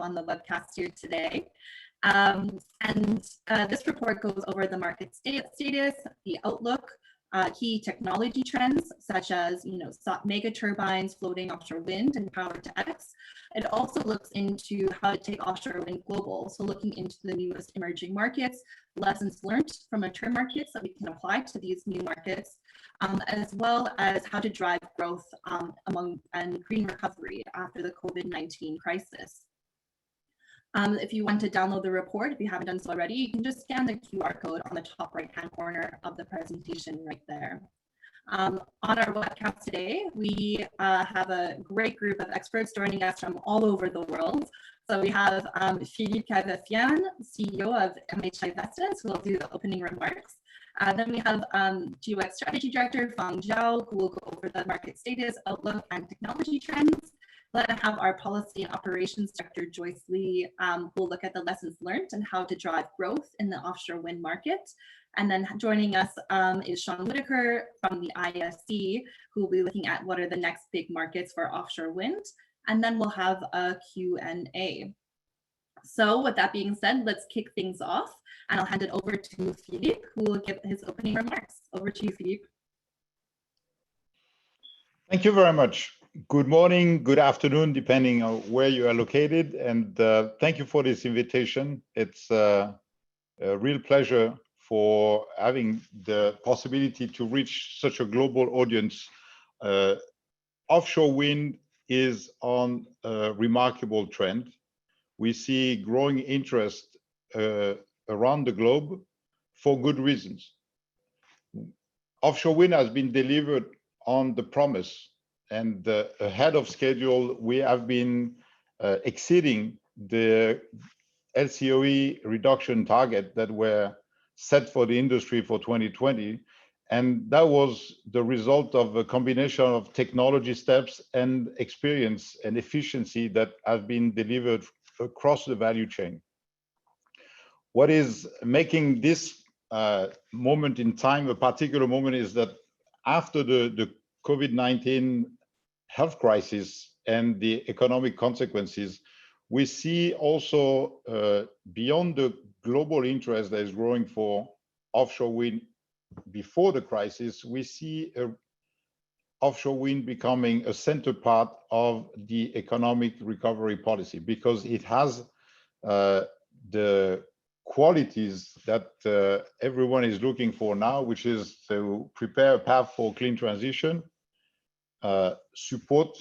on the webcast here today. This report goes over the market status, the outlook, key technology trends such as mega turbines, floating offshore wind, and power to X. It also looks into how to take offshore wind global, so looking into the newest emerging markets, lessons learned from mature markets that we can apply to these new markets, as well as how to drive growth and green recovery after the COVID-19 crisis. If you want to download the report, if you haven't done so already, you can just scan the QR code on the top right-hand corner of the presentation right there. On our webcast today, we have a great group of experts joining us from all over the world. So we have Philippe Cavafian, CEO of MHI Vestas, who will do the opening remarks. Then we have GWEC Strategy Director, Fang Zhao, who will go over the market status, outlook, and technology trends. Then I have our Policy and Operations Director, Joyce Lee, who will look at the lessons learned and how to drive growth in the offshore wind market. And then joining us is Sean Whitaker from the ISC, who will be looking at what are the next big markets for offshore wind. And then we'll have a Q&A. So with that being said, let's kick things off. And I'll hand it over to Philippe, who will give his opening remarks. Over to you, Philippe. Thank you very much. Good morning, good afternoon, depending on where you are located. And thank you for this invitation. It's a real pleasure for having the possibility to reach such a global audience. Offshore wind is on a remarkable trend. We see growing interest around the globe for good reasons. Offshore wind has been delivered on the promise, and ahead of schedule, we have been exceeding the LCOE reduction target that were set for the industry for 2020. And that was the result of a combination of technology steps and experience and efficiency that have been delivered across the value chain. What is making this moment in time a particular moment is that after the COVID-19 health crisis and the economic consequences, we see also beyond the global interest that is growing for offshore wind before the crisis, we see offshore wind becoming a center part of the economic recovery policy because it has the qualities that everyone is looking for now, which is to prepare a path for clean transition, support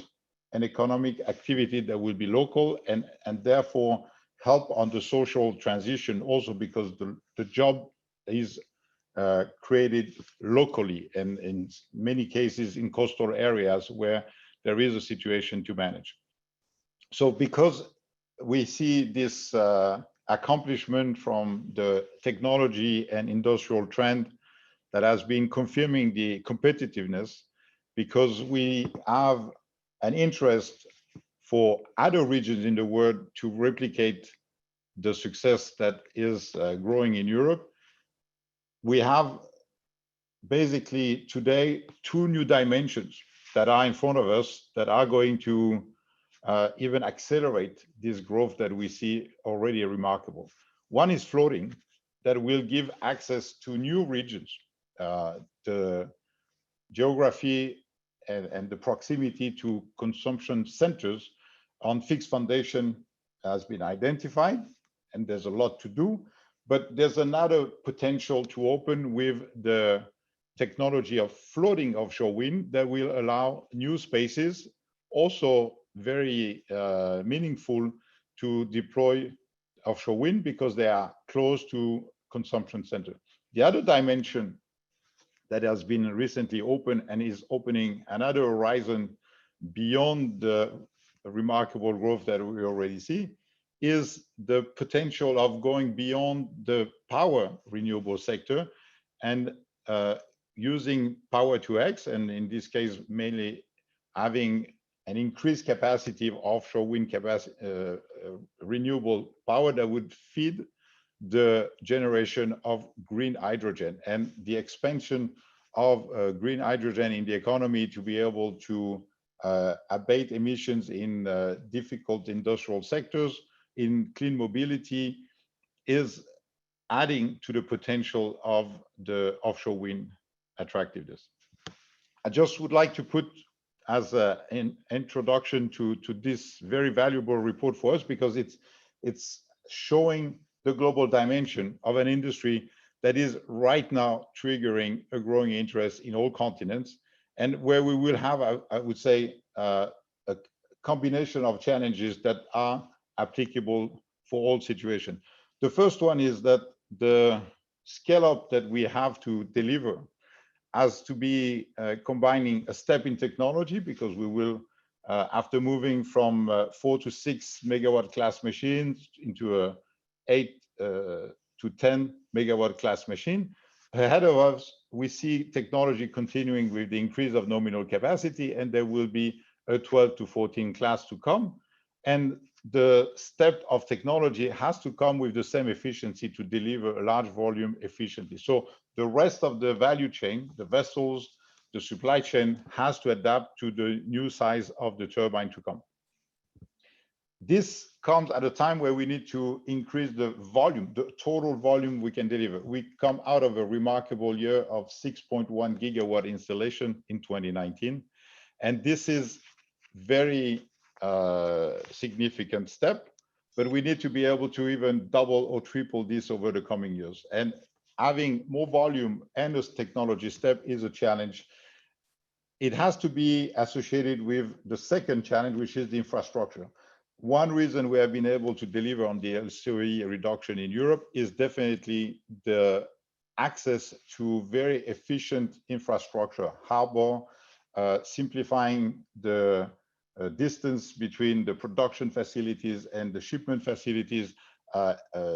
an economic activity that will be local and therefore help on the social transition also because the job is created locally and in many cases in coastal areas where there is a situation to manage. So because we see this accomplishment from the technology and industrial trend that has been confirming the competitiveness, because we have an interest for other regions in the world to replicate the success that is growing in Europe. We have basically today two new dimensions that are in front of us that are going to even accelerate this growth that we see already remarkable. One is floating, that will give access to new regions. The geography and the proximity to consumption centers on fixed foundation has been identified, and there's a lot to do, but there's another potential to open with the technology of floating offshore wind that will allow new spaces, also very meaningful to deploy offshore wind because they are close to consumption center. The other dimension that has been recently opened and is opening another horizon beyond the remarkable growth that we already see is the potential of going beyond the power renewable sector and using power to X, and in this case mainly having an increased capacity of offshore wind capacity, renewable power that would feed the generation of green hydrogen and the expansion of green hydrogen in the economy to be able to abate emissions in difficult industrial sectors in clean mobility is adding to the potential of the offshore wind attractiveness. I just would like to put as an introduction to this very valuable report for us, because it's showing the global dimension of an industry that is right now triggering a growing interest in all continents, and where we will have, I would say, a combination of challenges that are applicable for all situations. The first one is that the scale up that we have to deliver has to be combining a step in technology, because we will, after moving from 4 to 6 megawatt class machines into a 8 to 10 megawatt class machine, ahead of us, we see technology continuing with the increase of nominal capacity, and there will be a 12 to 14 class to come. And the step of technology has to come with the same efficiency to deliver a large volume efficiently. So the rest of the value chain, the vessels, the supply chain, has to adapt to the new size of the turbine to come. This comes at a time where we need to increase the volume, the total volume we can deliver. We come out of a remarkable year of 6.1 gigawatt installation in 2019. And this is very significant step, but we need to be able to even double or triple this over the coming years. And having more volume and this technology step is a challenge. It has to be associated with the second challenge, which is the infrastructure. One reason we have been able to deliver on the LCOE reduction in Europe is definitely the access to very efficient infrastructure, harbor, simplifying the distance between the production facilities and the shipment facilities,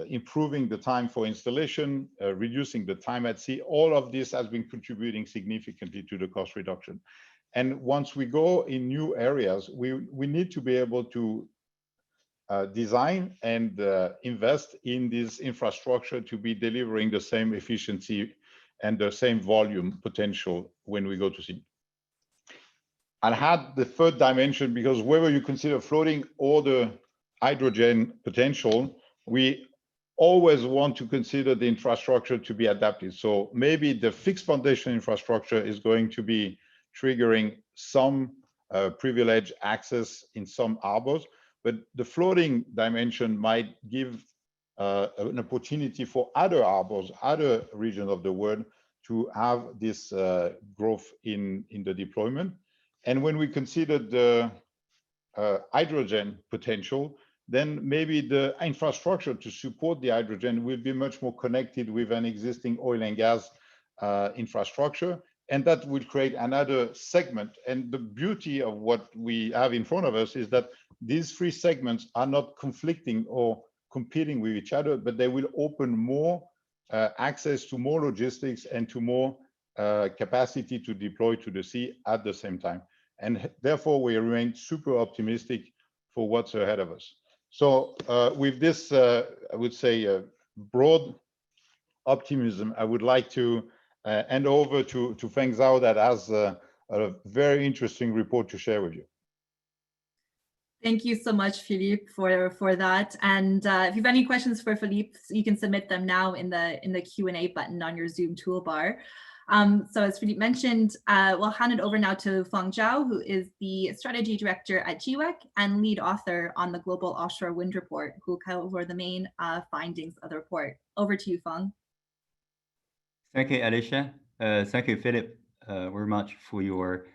improving the time for installation, reducing the time at sea. All of this has been contributing significantly to the cost reduction. And once we go in new areas, we need to be able to design and invest in this infrastructure to be delivering the same efficiency and the same volume potential when we go to sea. I had the third dimension, because whether you consider floating or the hydrogen potential, we always want to consider the infrastructure to be adapted. So maybe the fixed foundation infrastructure is going to be triggering some privileged access in some harbors, but the floating dimension might give an opportunity for other harbors, other regions of the world to have this growth in the deployment. And when we consider the hydrogen potential, then maybe the infrastructure to support the hydrogen will be much more connected with an existing oil and gas infrastructure, and that will create another segment. And the beauty of what we have in front of us is that these three segments are not conflicting or competing with each other, but they will open more access to more logistics and to more capacity to deploy to the sea at the same time. And therefore, we remain super optimistic for what's ahead of us. So with this, I would say, broad optimism, I would like to hand over to Feng Zhao, that has a very interesting report to share with you. Thank you so much, Philippe, for that. And if you have any questions for Philippe, you can submit them now in the Q&A button on your Zoom toolbar. So as Philippe mentioned, we'll hand it over now to Feng Zhao, who is the strategy director at GWEC and lead author on the Global Offshore Wind Report, who will cover the main findings of the report. Over to you, Feng. Thank you, Alicia. Thank you, Philip, very much for your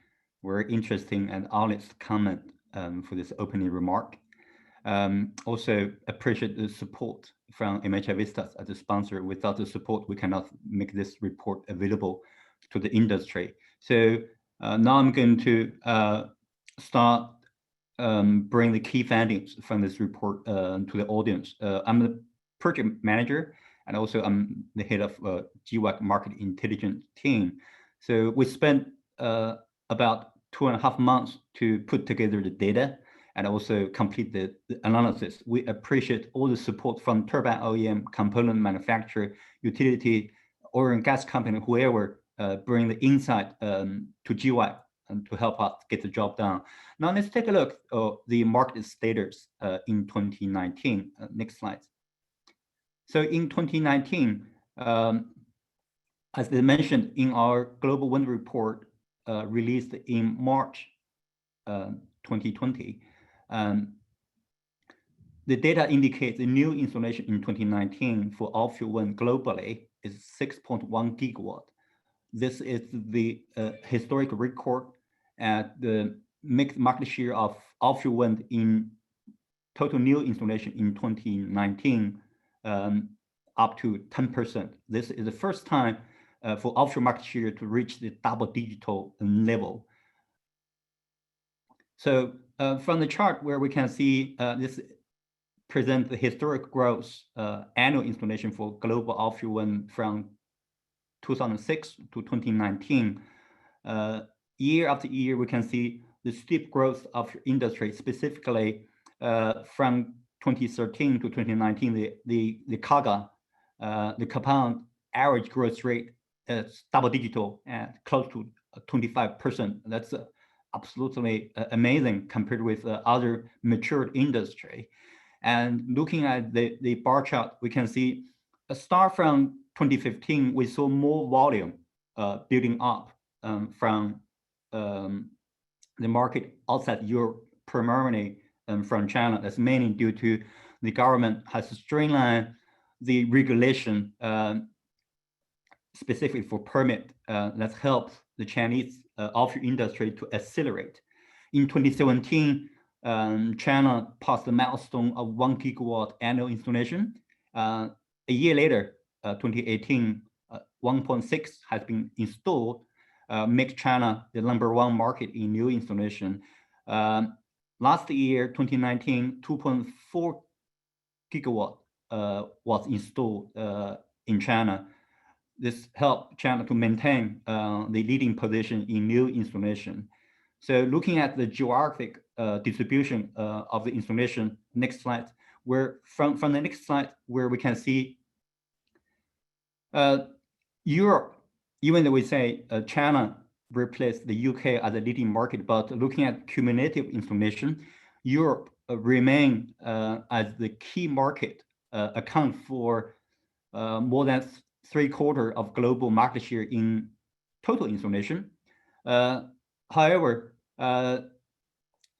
very interesting and honest comment for this opening remark. Also appreciate the support from MHI Vestas as a sponsor. Without the support, we cannot make this report available to the industry. So now I'm going to start bring the key findings from this report to the audience. I'm the project manager, and also I'm the head of GWEC market intelligence team. So we spent about 2.5 months to put together the data and also complete the analysis. We appreciate all the support from turbine OEM, component manufacturer, utility, oil and gas company, whoever bring the insight to GWEC and to help us get the job done. Now let's take a look at the market status in 2019. Next slide. So in 2019, as they mentioned in our global wind report released in March 2020, the data indicates the new installation in 2019 for offshore wind globally is 6.1 gigawatt. This is the historic record, and the mixed market share of offshore wind in total new installation in 2019 up to 10%. This is the first time for offshore market share to reach the double-digit level. So from the chart where we can see this present the historic growth annual installation for global offshore wind from 2006 to 2019. Year after year, we can see the steep growth of industry, specifically from 2013 to 2019, the CAGR, the compound average growth rate is double digit and close to 25%. That's absolutely amazing compared with other matured industry. And looking at the bar chart, we can see start from 2015, we saw more volume building up from the market outside Europe, primarily from China. That's mainly due to the government has streamlined the regulation specifically for permit that helps the Chinese offshore industry to accelerate. In 2017, China passed the milestone of 1 gigawatt annual installation. A year later, 2018, 1.6 has been installed, makes China the #1 market in new installation. Last year, 2019, 2.4 gigawatt was installed in China. This helped China to maintain the leading position in new installation. So looking at the geographic distribution of the installation, next slide, where from the next slide, where we can see Europe, even though we say China replaced the UK as a leading market, but looking at cumulative installation, Europe remain as the key market, account for more than 3/4 of global market share in total installation. However,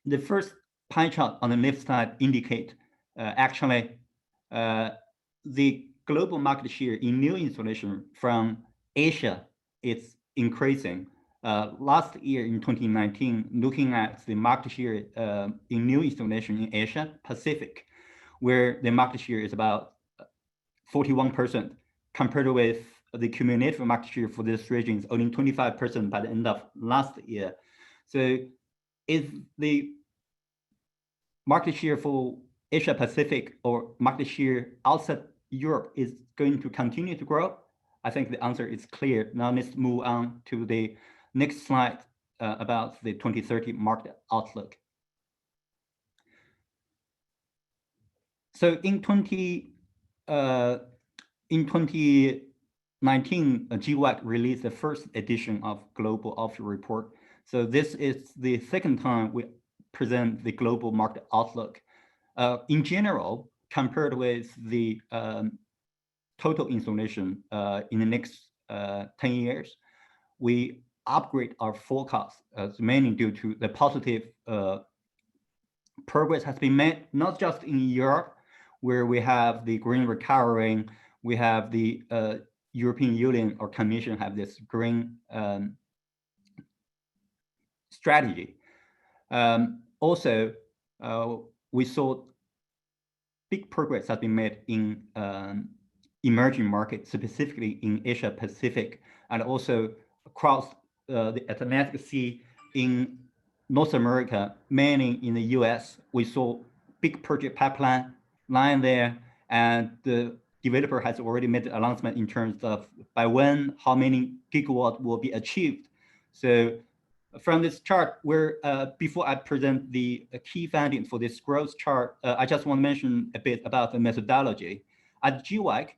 the first pie chart on the left side indicate actually the global market share in new installation from Asia is increasing. Last year in 2019, looking at the market share in new installation in Asia Pacific, where the market share is about 41%, compared with the cumulative market share for this region is only 25% by the end of last year. So is the market share for Asia Pacific or market share outside Europe is going to continue to grow? I think the answer is clear. Now let's move on to the next slide about the 2030 market outlook. So in 2019, GWEC released the first edition of Global Offshore Report. So this is the second time we present the global market outlook. In general, compared with the total installation in the next 10 years, we upgrade our forecast mainly due to the positive progress has been made, not just in Europe, where we have the green recovery, we have the European Union or Commission have this green strategy. Also, we saw big progress has been made in emerging markets, specifically in Asia Pacific, and also across the Atlantic Sea in North America, mainly in the US. We saw big project pipeline lying there, and the developer has already made the announcement in terms of by when, how many gigawatt will be achieved. So from this chart, where before I present the key findings for this growth chart, I just want to mention a bit about the methodology. At GWEC,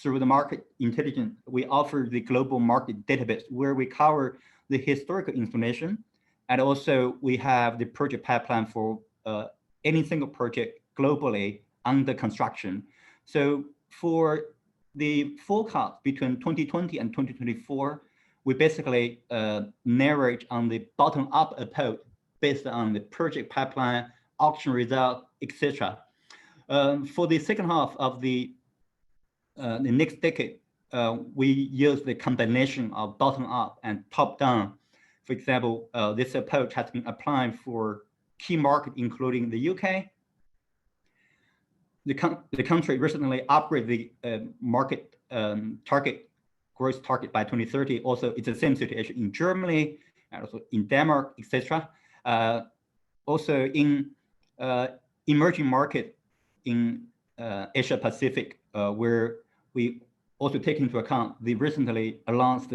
through the market intelligence, we offer the global market database where we cover the historical installation, and also we have the project pipeline for any single project globally under construction. So for the forecast between 2020 and 2024, we basically narrate on the bottom-up approach based on the project pipeline, auction result, etc. For the second half of the next decade, we use the combination of bottom-up and top-down. For example, this approach has been applied for key markets, including the UK. The country recently upgraded the market growth target by 2030. Also, it's the same situation in Germany and also in Denmark, etc. Also in emerging market in Asia Pacific, where we also take into account the recently announced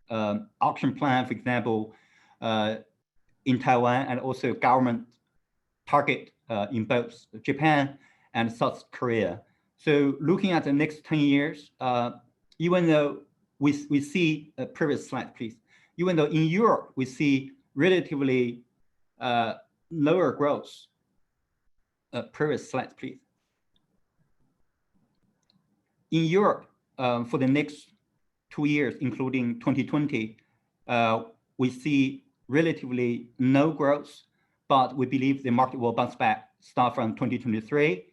auction plan, for example, in Taiwan, and also government target in both Japan and South Korea. So looking at the next 10 years, even though we see a previous slide, please. Even though in Europe, we see relatively lower growth. Previous slide, please. In Europe, for the next 2 years, including 2020, we see relatively no growth, but we believe the market will bounce back start from 2023.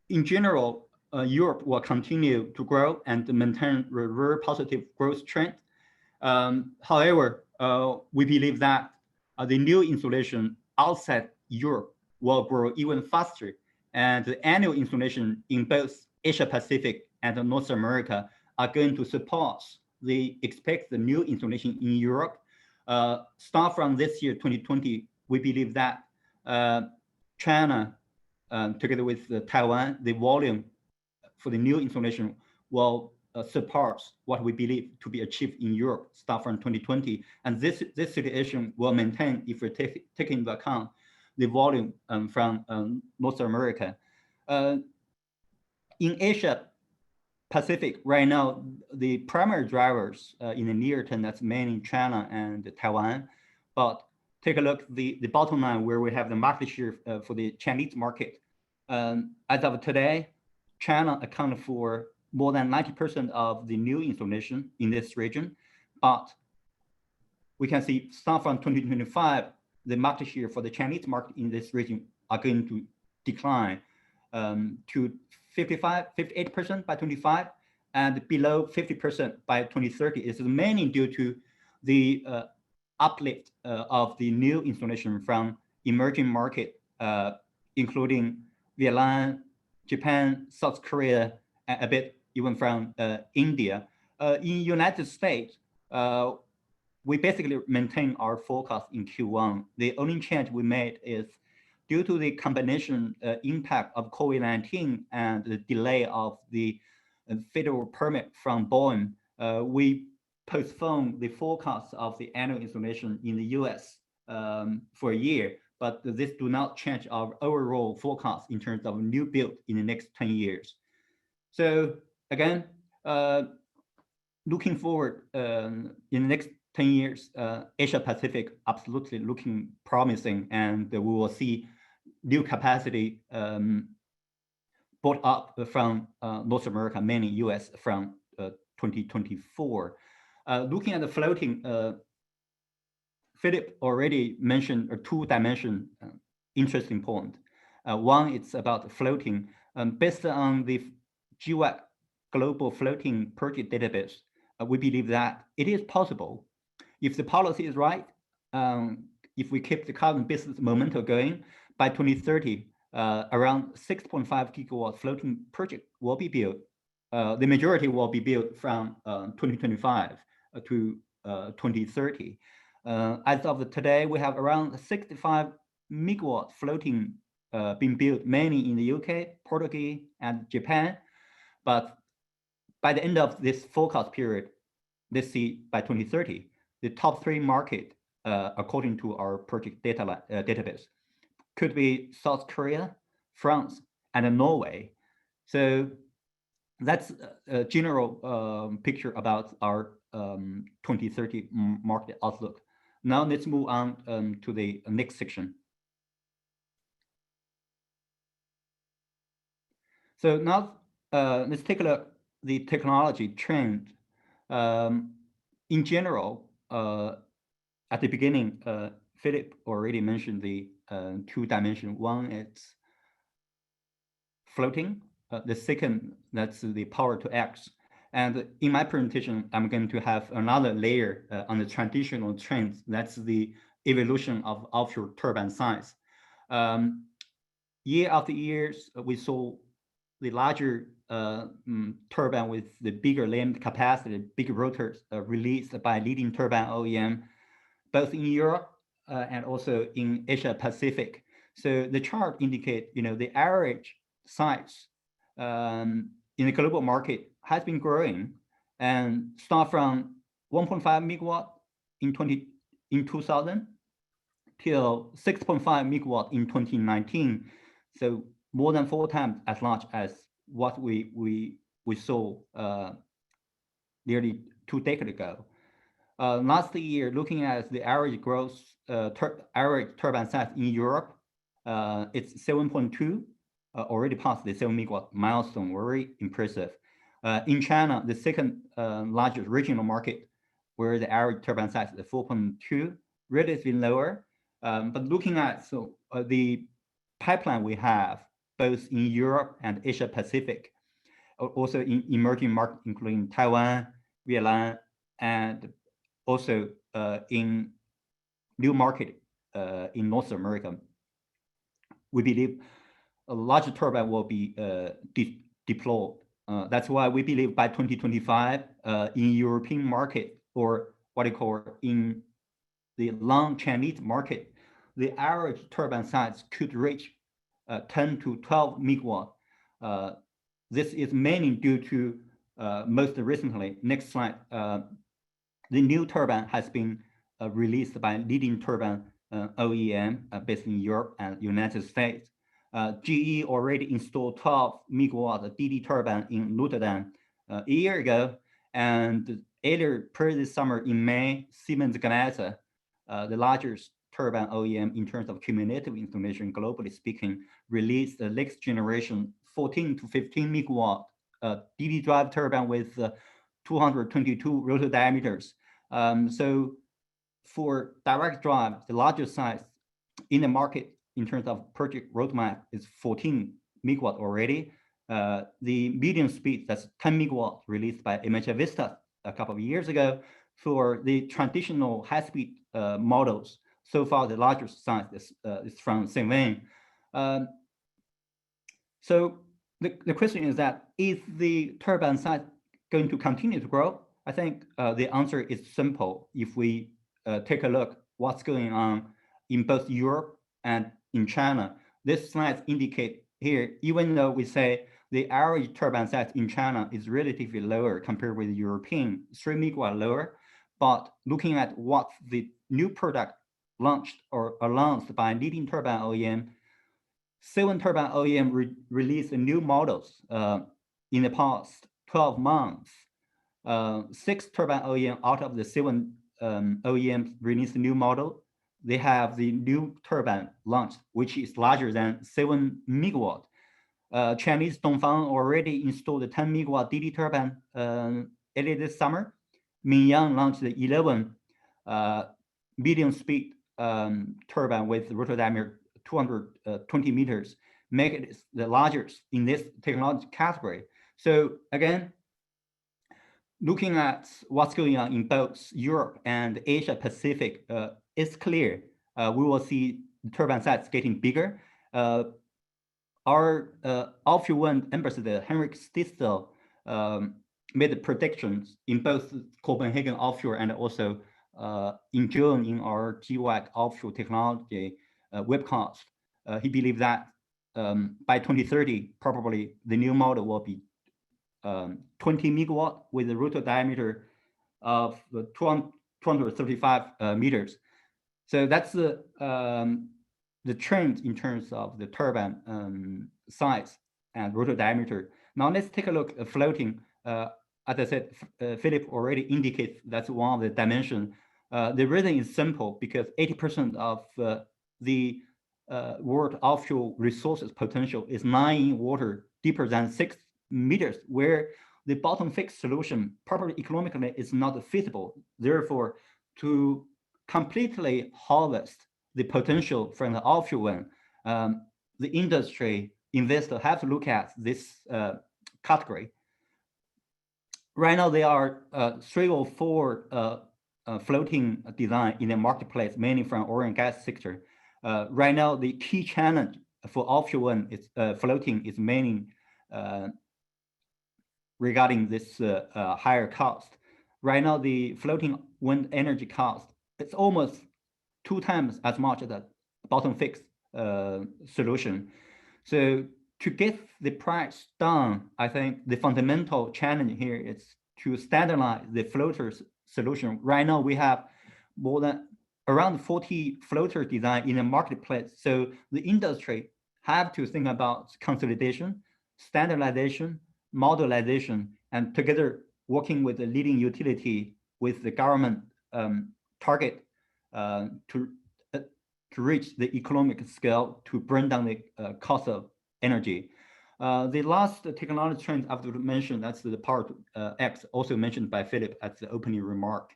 In general, Europe will continue to grow and maintain a very positive growth trend. However, we believe that the new installation outside Europe will grow even faster, and the annual installation in both Asia Pacific and North America are going to surpass the expected new installation in Europe. Start from this year, 2020, we believe that China, together with Taiwan, the volume for the new installation will surpass what we believe to be achieved in Europe start from 2020. And this situation will maintain if we take into account the volume from North America. In Asia Pacific, right now, the primary drivers in the near term, that's mainly China and Taiwan. But take a look at the bottom line where we have the market share for the Chinese market. As of today, China accounted for more than 90% of the new installation in this region. But we can see start from 2025, the market share for the Chinese market in this region are going to decline to 58% by 25 and below 50% by 2030. It's mainly due to the uplift of the new installation from emerging market, including Vietnam, Japan, South Korea, a bit even from India. In United States, we basically maintain our forecast in Q1. The only change we made is due to the combination impact of COVID-19 and the delay of the federal permit from BOEM, we postponed the forecast of the annual installation in the US for a year, but this do not change our overall forecast in terms of new build in the next 10 years. So again, looking forward in the next 10 years, Asia Pacific absolutely looking promising, and we will see new capacity brought up from North America, mainly US, from 2024. Looking at the floating, Philip already mentioned a two-dimension interesting point. One, it's about floating. Based on the GWEC global floating project database, we believe that it is possible, if the policy is right, if we keep the carbon business momentum going, by 2030, around 6.5 gigawatt floating project will be built. The majority will be built from 2025 to 2030. As of today, we have around 65 megawatt floating being built, mainly in the UK, Portugal, and Japan. But by the end of this forecast period, let's see, by 2030, the top 3 market, according to our project data database, could be South Korea, France, and Norway. So that's a general picture about our 2030 market outlook. Now let's move on to the next section. So now let's take a look at the technology trend. In general, at the beginning, Philip already mentioned the two dimension. One, it's floating. The second, that's the power to X. And in my presentation, I'm going to have another layer on the traditional trends. That's the evolution of offshore turbine size. Year after years, we saw the larger turbine with the bigger land capacity, bigger rotors released by leading turbine OEM, both in Europe and also in Asia Pacific. So the chart indicates, the average size in the global market has been growing and start from 1.5 megawatt in 2000 till 6.5 megawatt in 2019. So more than 4 times as large as what we saw nearly 2 decades ago. Last year, looking at the average growth, average turbine size in Europe, it's 7.2, already passed the 7 megawatt milestone, very impressive. In China, the second largest regional market, where the average turbine size is 4.2, relatively lower. But looking at the pipeline we have, both in Europe and Asia Pacific, also in emerging markets, including Taiwan, Vietnam, and also in new market in North America, we believe a larger turbine will be deployed. That's why we believe by 2025, in European market, or what you call in the long Chinese market, the average turbine size could reach 10 to 12 megawatt. This is mainly due to most recently, next slide, the new turbine has been released by leading turbine OEM based in Europe and United States. GE already installed 12 megawatt DD turbine in Rotterdam a year ago, and earlier this summer in May, Siemens Gamesa, the largest turbine OEM in terms of cumulative installation, globally speaking, released the next generation 14 to 15 megawatt DD drive turbine with 222 rotor diameters. So for direct drive, the largest size in the market in terms of project roadmap is 14 megawatt already. The medium speed, that's 10 megawatt, released by MHA Vista a couple of years ago. For the traditional high-speed models, so far the largest size is from Seven. So the question is that, is the turbine size going to continue to grow? I think the answer is simple. If we take a look what's going on in both Europe and in China, this slide indicate here, even though we say the average turbine size in China is relatively lower compared with the European, 3 megawatt lower, but looking at what the new product launched or announced by leading turbine OEM, 7 turbine OEM released new models in the past 12 months. 6 turbine OEM out of the 7 OEMs released a new model. They have the new turbine launched, which is larger than 7 megawatt. Chinese Dongfang already installed a 10 megawatt DD turbine early this summer. Mingyang launched the 11 medium speed turbine with rotor diameter 220 meters, make it the largest in this technology category. So again, looking at what's going on in both Europe and Asia Pacific, it's clear we will see turbine size getting bigger. Our offshore wind ambassador, Henrik Stistel, made predictions in both Copenhagen Offshore and also in June in our GWEC Offshore Technology Webcast. He believed that by 2030, probably the new model will be 20 megawatt with a rotor diameter of 235 meters. So that's the trend in terms of the turbine size and rotor diameter. Now let's take a look at floating. as I said, Philip already indicates that's one of the dimensions. The reason is simple because 80% of the world offshore resources potential is lying in water deeper than 6 meters, where the bottom fixed solution probably economically is not feasible. Therefore, to completely harvest the potential from the offshore wind, the industry investor have to look at this category. Right now, there are 3 or 4 floating design in the marketplace, mainly from oil and gas sector. Right now, the key challenge for offshore wind is floating is mainly regarding this higher cost. Right now, the floating wind energy cost, it's almost 2 times as much as the bottom fixed solution. So to get the price down, I think the fundamental challenge here is to standardize the floaters solution. Right now, we have more than around 40 floater design in the marketplace. So the industry have to think about consolidation, standardization, modularization, and together working with the leading utility with the government target to reach the economic scale to bring down the cost of energy. The last technology trend I have to mention, that's the Power to X, also mentioned by Philip at the opening remark.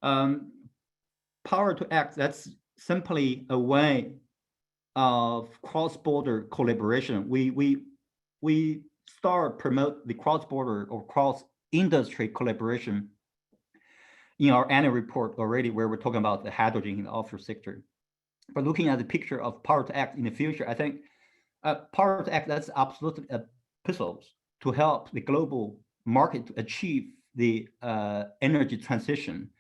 Power to X, that's simply a way of cross-border collaboration. We start promote the cross-border or cross-industry collaboration in our annual report already, where we're talking about the hydrogen in the offshore sector. But looking at the picture of Power to X in the future, I think Power to X, that's absolutely a puzzle to help the global market to achieve the energy transition.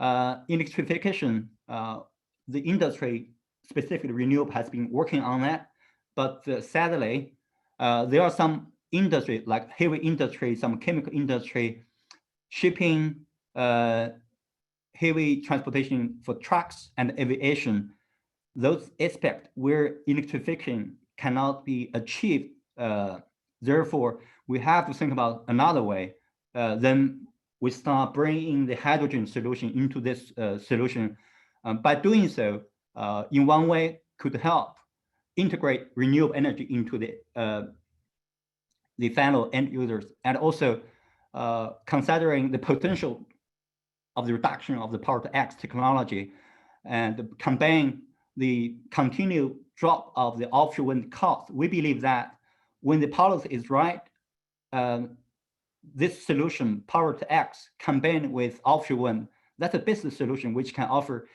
Electrification, the industry, specifically renewable, has been working on that. But sadly, there are some industry, like heavy industry, some chemical industry, shipping, heavy transportation for trucks and aviation, those aspects where electrification cannot be achieved. Therefore, we have to think about another way. Then we start bringing the hydrogen solution into this solution. By doing so, in one way, could help integrate renewable energy into the final end users, and also considering the potential of the reduction of the Power to X technology and combine the continued drop of the offshore wind cost. We believe that when the policy is right, this solution, Power to X, combined with offshore wind, that's a business solution which can offer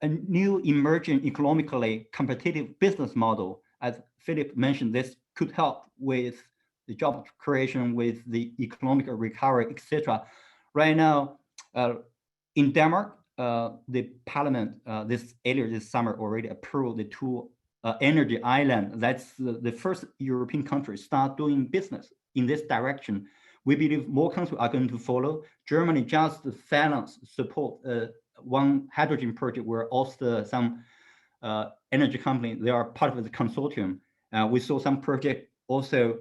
a new emerging economically competitive business model. As Philip mentioned, this could help with the job creation, with the economic recovery, etc. Right now, in Denmark, the parliament earlier this summer already approved the 2 energy island. That's the first European country start doing business in this direction. We believe more countries are going to follow. Germany just support one hydrogen project where also some energy company, they are part of the consortium. We saw some project also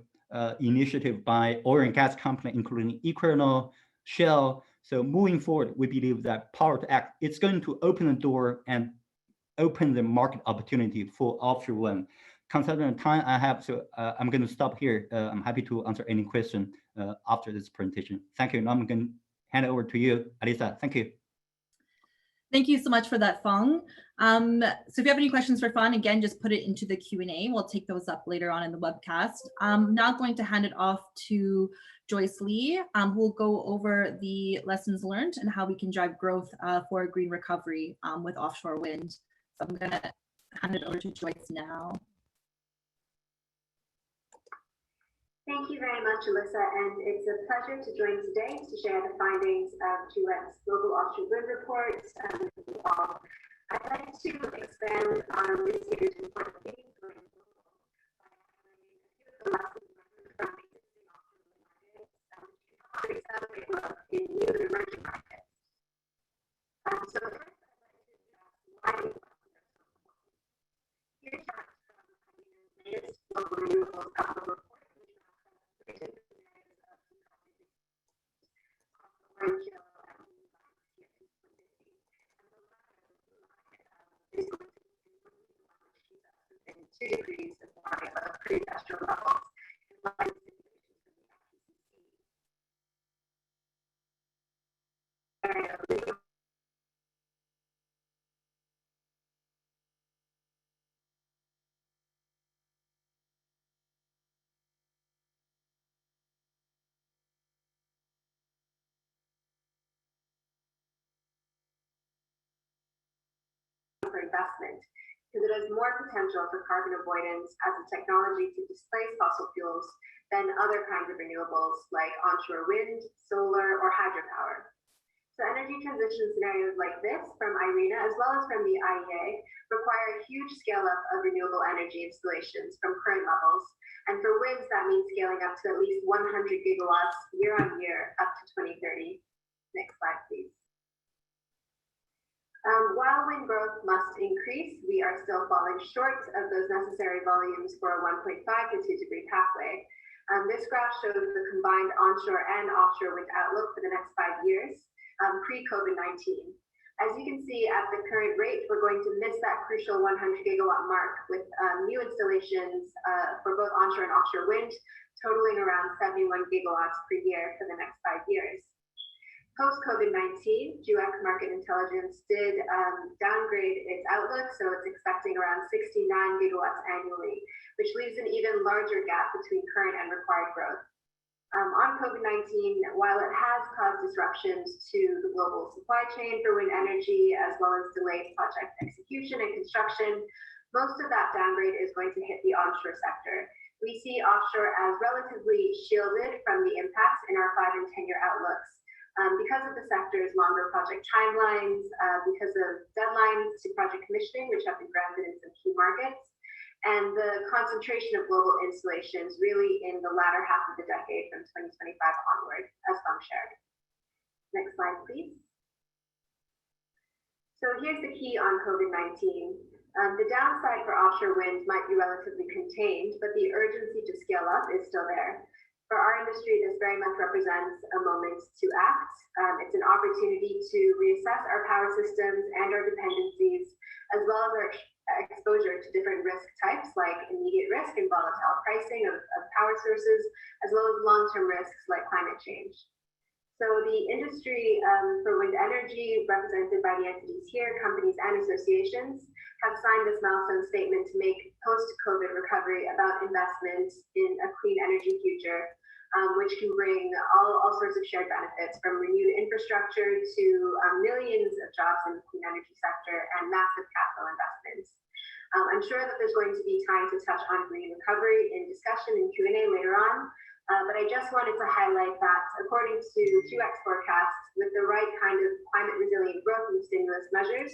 initiative by oil and gas company, including Equinor, Shell. So moving forward, we believe that Power to X, it's going to open the door and open the market opportunity for offshore wind. Considering the time I have, so I'm going to stop here. I'm happy to answer any question after this presentation. Thank you. Now I'm going to hand it over to you, Alisa. Thank you. Thank you so much for that, Feng. So if you have any questions for Feng, again, just put it into the Q&A. We'll take those up later on in the webcast. I'm now going to hand it off to Joyce Lee, who will go over the lessons learned and how we can drive growth for a green recovery with offshore wind. So I'm going to hand it over to Joyce now. Thank you very much, Alyssa, and it's a pleasure to join today to share the findings of GWEC's Global Offshore Wind Report with you all. I'd like to expand on this year's report theme going global by highlighting a few of the lessons learned from existing offshore wind markets to accelerate growth in new and emerging markets. So first, I'd like to ask why these lessons are so important. Here's charts from the latest Global Renewables Outlook report. for investment because it has more potential for carbon avoidance as a technology to displace fossil fuels than other kinds of renewables like onshore wind, solar, or hydropower. So energy transition scenarios like this from IRENA, as well as from the IEA, require a huge scale up of renewable energy installations from current levels. And for winds, that means scaling up to at least 100 gigawatts year on year up to 2030. Next slide, please. While wind growth must increase, we are still falling short of those necessary volumes for a 1.5 to 2 degree pathway. This graph shows the combined onshore and offshore wind outlook for the next 5 years, pre-COVID-19. As you can see, at the current rate, we're going to miss that crucial 100 gigawatt mark with new installations for both onshore and offshore wind, totaling around 71 gigawatts per year for the next 5 years. Post-COVID-19, GWEC Market Intelligence did downgrade its outlook, so it's expecting around 69 gigawatts annually, which leaves an even larger gap between current and required growth. On COVID-19, while it has caused disruptions to the global supply chain for wind energy, as well as delayed project execution and construction, most of that downgrade is going to hit the onshore sector. We see offshore as relatively shielded from the impacts in our 5 and 10-year outlooks. Because of the sector's longer project timelines, because of deadlines to project commissioning, which have been granted in some key markets, and the concentration of global installations really in the latter half of the decade from 2025 onward, as Feng shared. Next slide, please. So here's the key on COVID-19. The downside for offshore wind might be relatively contained, but the urgency to scale up is still there. For our industry, this very much represents a moment to act. It's an opportunity to reassess our power systems and our dependencies, as well as our exposure to different risk types like immediate risk and volatile pricing of power sources, as well as long-term risks like climate change. So the industry for wind energy, represented by the entities here, companies and associations, have signed this milestone statement to make post-COVID recovery about investment in a clean energy future, which can bring all sorts of shared benefits, from renewed infrastructure to millions of jobs in the clean energy sector and massive capital investments. I'm sure that there's going to be time to touch on green recovery in discussion and Q&A later on, but I just wanted to highlight that according to GWEC forecasts, with the right kind of climate resilient growth and stimulus measures,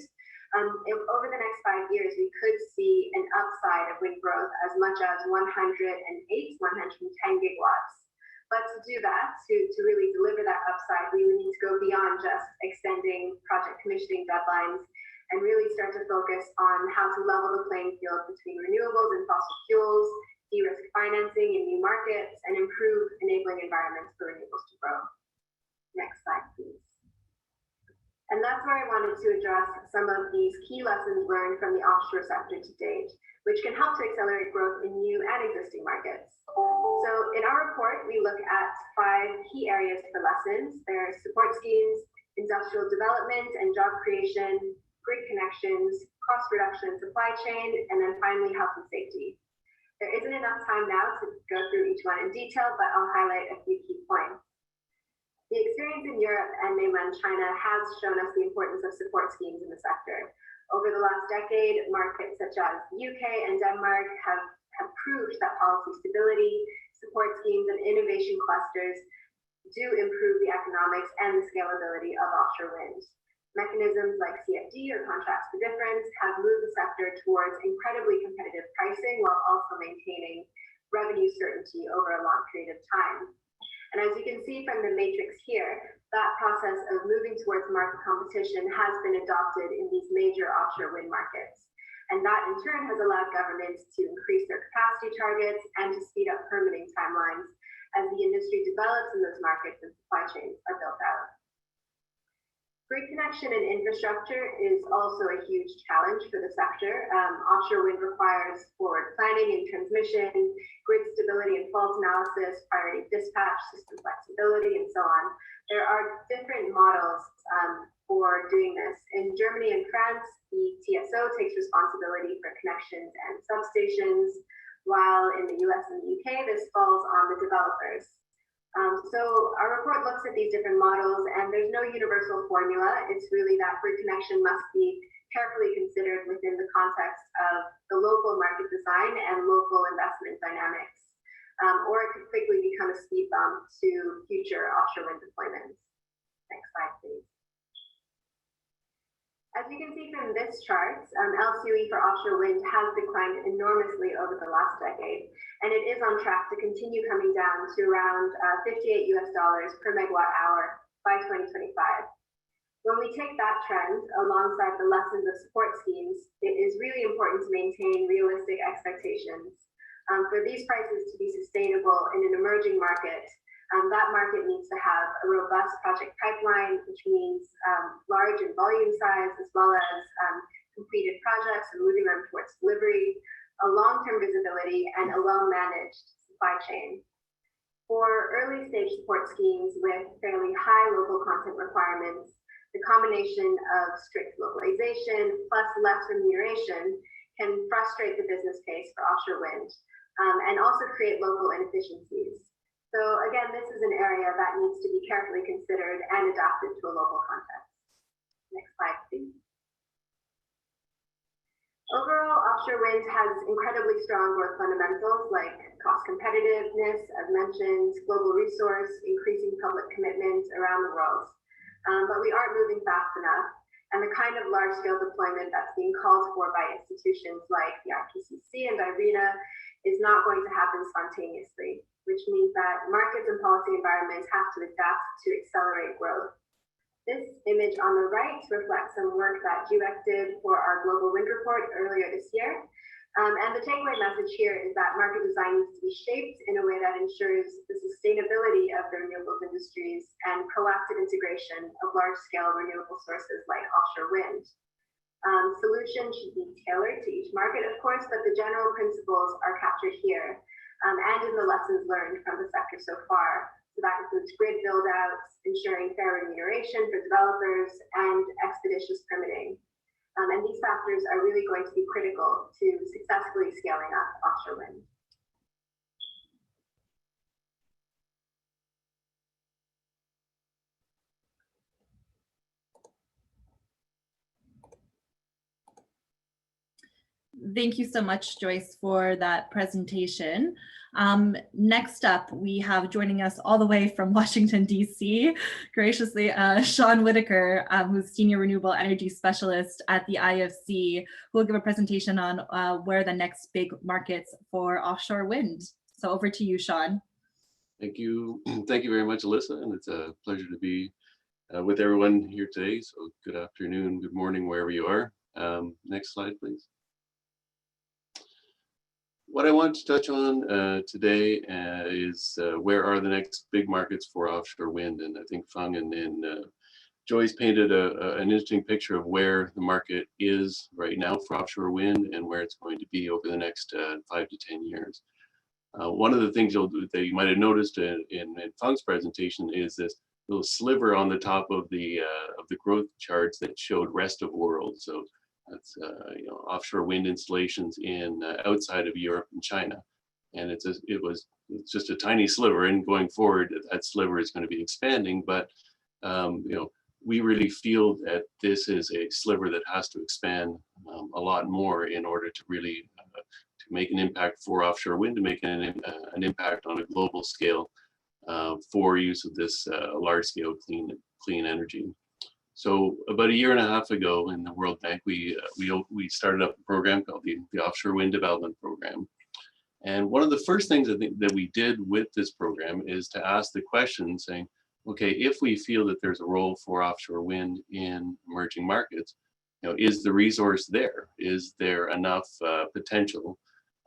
over the next 5 years, we could see an upside of wind growth as much as 110 gigawatts. But to do that, to really deliver that upside, we need to go beyond just extending project commissioning deadlines and really start to focus on how to level the playing field between renewables and fossil fuels, de-risk financing in new markets, and improve enabling environments for renewables to grow. Next slide, please. And that's where I wanted to address some of these key lessons learned from the offshore sector to date, which can help to accelerate growth in new and existing markets. So in our report, we look at 5 key areas for lessons. There are support schemes, industrial development and job creation, grid connections, cost reduction and supply chain, and then finally health and safety. There isn't enough time now to go through each one in detail, but I'll highlight a few key points. The experience in Europe and mainland China has shown us the importance of support schemes in the sector. Over the last decade, markets such as UK and Denmark have proved that policy stability, support schemes, and innovation clusters do improve the economics and the scalability of offshore wind. Mechanisms like CFD, or contracts for difference, have moved the sector towards incredibly competitive pricing while also maintaining revenue certainty over a long period of time. And as you can see from the matrix here, that process of moving towards market competition has been adopted in these major offshore wind markets. And that in turn has allowed governments to increase their capacity targets and to speed up permitting timelines as the industry develops in those markets and supply chains are built out. Grid connection and infrastructure is also a huge challenge for the sector. Offshore wind requires forward planning and transmission, grid stability and fault analysis, priority dispatch, system flexibility, and so on. There are different models for doing this. In Germany and France, the TSO takes responsibility for connections and substations, while in the US and the UK, this falls on the developers. So our report looks at these different models, and there's no universal formula. It's really that grid connection must be carefully considered within the context of the local market design and local investment dynamics, or it could quickly become a speed bump to future offshore wind deployments. Next slide, please. As you can see from this chart, LCOE for offshore wind has declined enormously over the last decade, and it is on track to continue coming down to around $58 per megawatt hour by 2025. When we take that trend alongside the lessons of support schemes, it is really important to maintain realistic expectations. For these prices to be sustainable in an emerging market, that market needs to have a robust project pipeline, which means large in volume size, as well as completed projects and moving them towards delivery, a long-term visibility, and a well-managed supply chain. For early stage support schemes with fairly high local content requirements, the combination of strict localization plus less remuneration can frustrate the business case for offshore wind and also create local inefficiencies. So again, this is an area that needs to be carefully considered and adapted to a local context. Next slide, please. Overall, offshore wind has incredibly strong growth fundamentals like cost competitiveness, as mentioned, global resource, increasing public commitment around the world. But we aren't moving fast enough. And the kind of large-scale deployment that's being called for by institutions like the IPCC and IRENA is not going to happen spontaneously, which means that markets and policy environments have to adapt to accelerate growth. This image on the right reflects some work that GWEC did for our Global Wind Report earlier this year. And the takeaway message here is that market design needs to be shaped in a way that ensures the sustainability of the renewables industries and proactive integration of large-scale renewable sources like offshore wind. Solutions should be tailored to each market, of course, but the general principles are captured here and in the lessons learned from the sector so far. So that includes grid build-outs, ensuring fair remuneration for developers, and expeditious permitting. And these factors are really going to be critical to successfully scaling up offshore wind. Thank you so much, Joyce, for that presentation. Next up, we have joining us all the way from Washington, D.C., graciously, Sean Whitaker, who's Senior Renewable Energy Specialist at the IFC, who will give a presentation on where the next big markets for offshore wind. So over to you, Sean. Thank you. Thank you very much, Alyssa, and it's a pleasure to be with everyone here today. So good afternoon, good morning, wherever you are. Next slide, please. What I want to touch on today is where are the next big markets for offshore wind, and I think Fang and Joyce painted an interesting picture of where the market is right now for offshore wind and where it's going to be over the next 5 to 10 years. One of the things that you might have noticed in Fang's presentation is this little sliver on the top of the growth charts that showed rest of world. So that's offshore wind installations in outside of Europe and China, and it's just a tiny sliver. And going forward, that sliver is going to be expanding. But we really feel that this is a sliver that has to expand a lot more in order to really to make an impact for offshore wind, to make an impact on a global scale for use of this large-scale clean energy. So about a year and a half ago in the World Bank, we started up a program called the Offshore Wind Development Program. And one of the first things I think that we did with this program is to ask the question saying, okay, if we feel that there's a role for offshore wind in emerging markets, is the resource there? Is there enough potential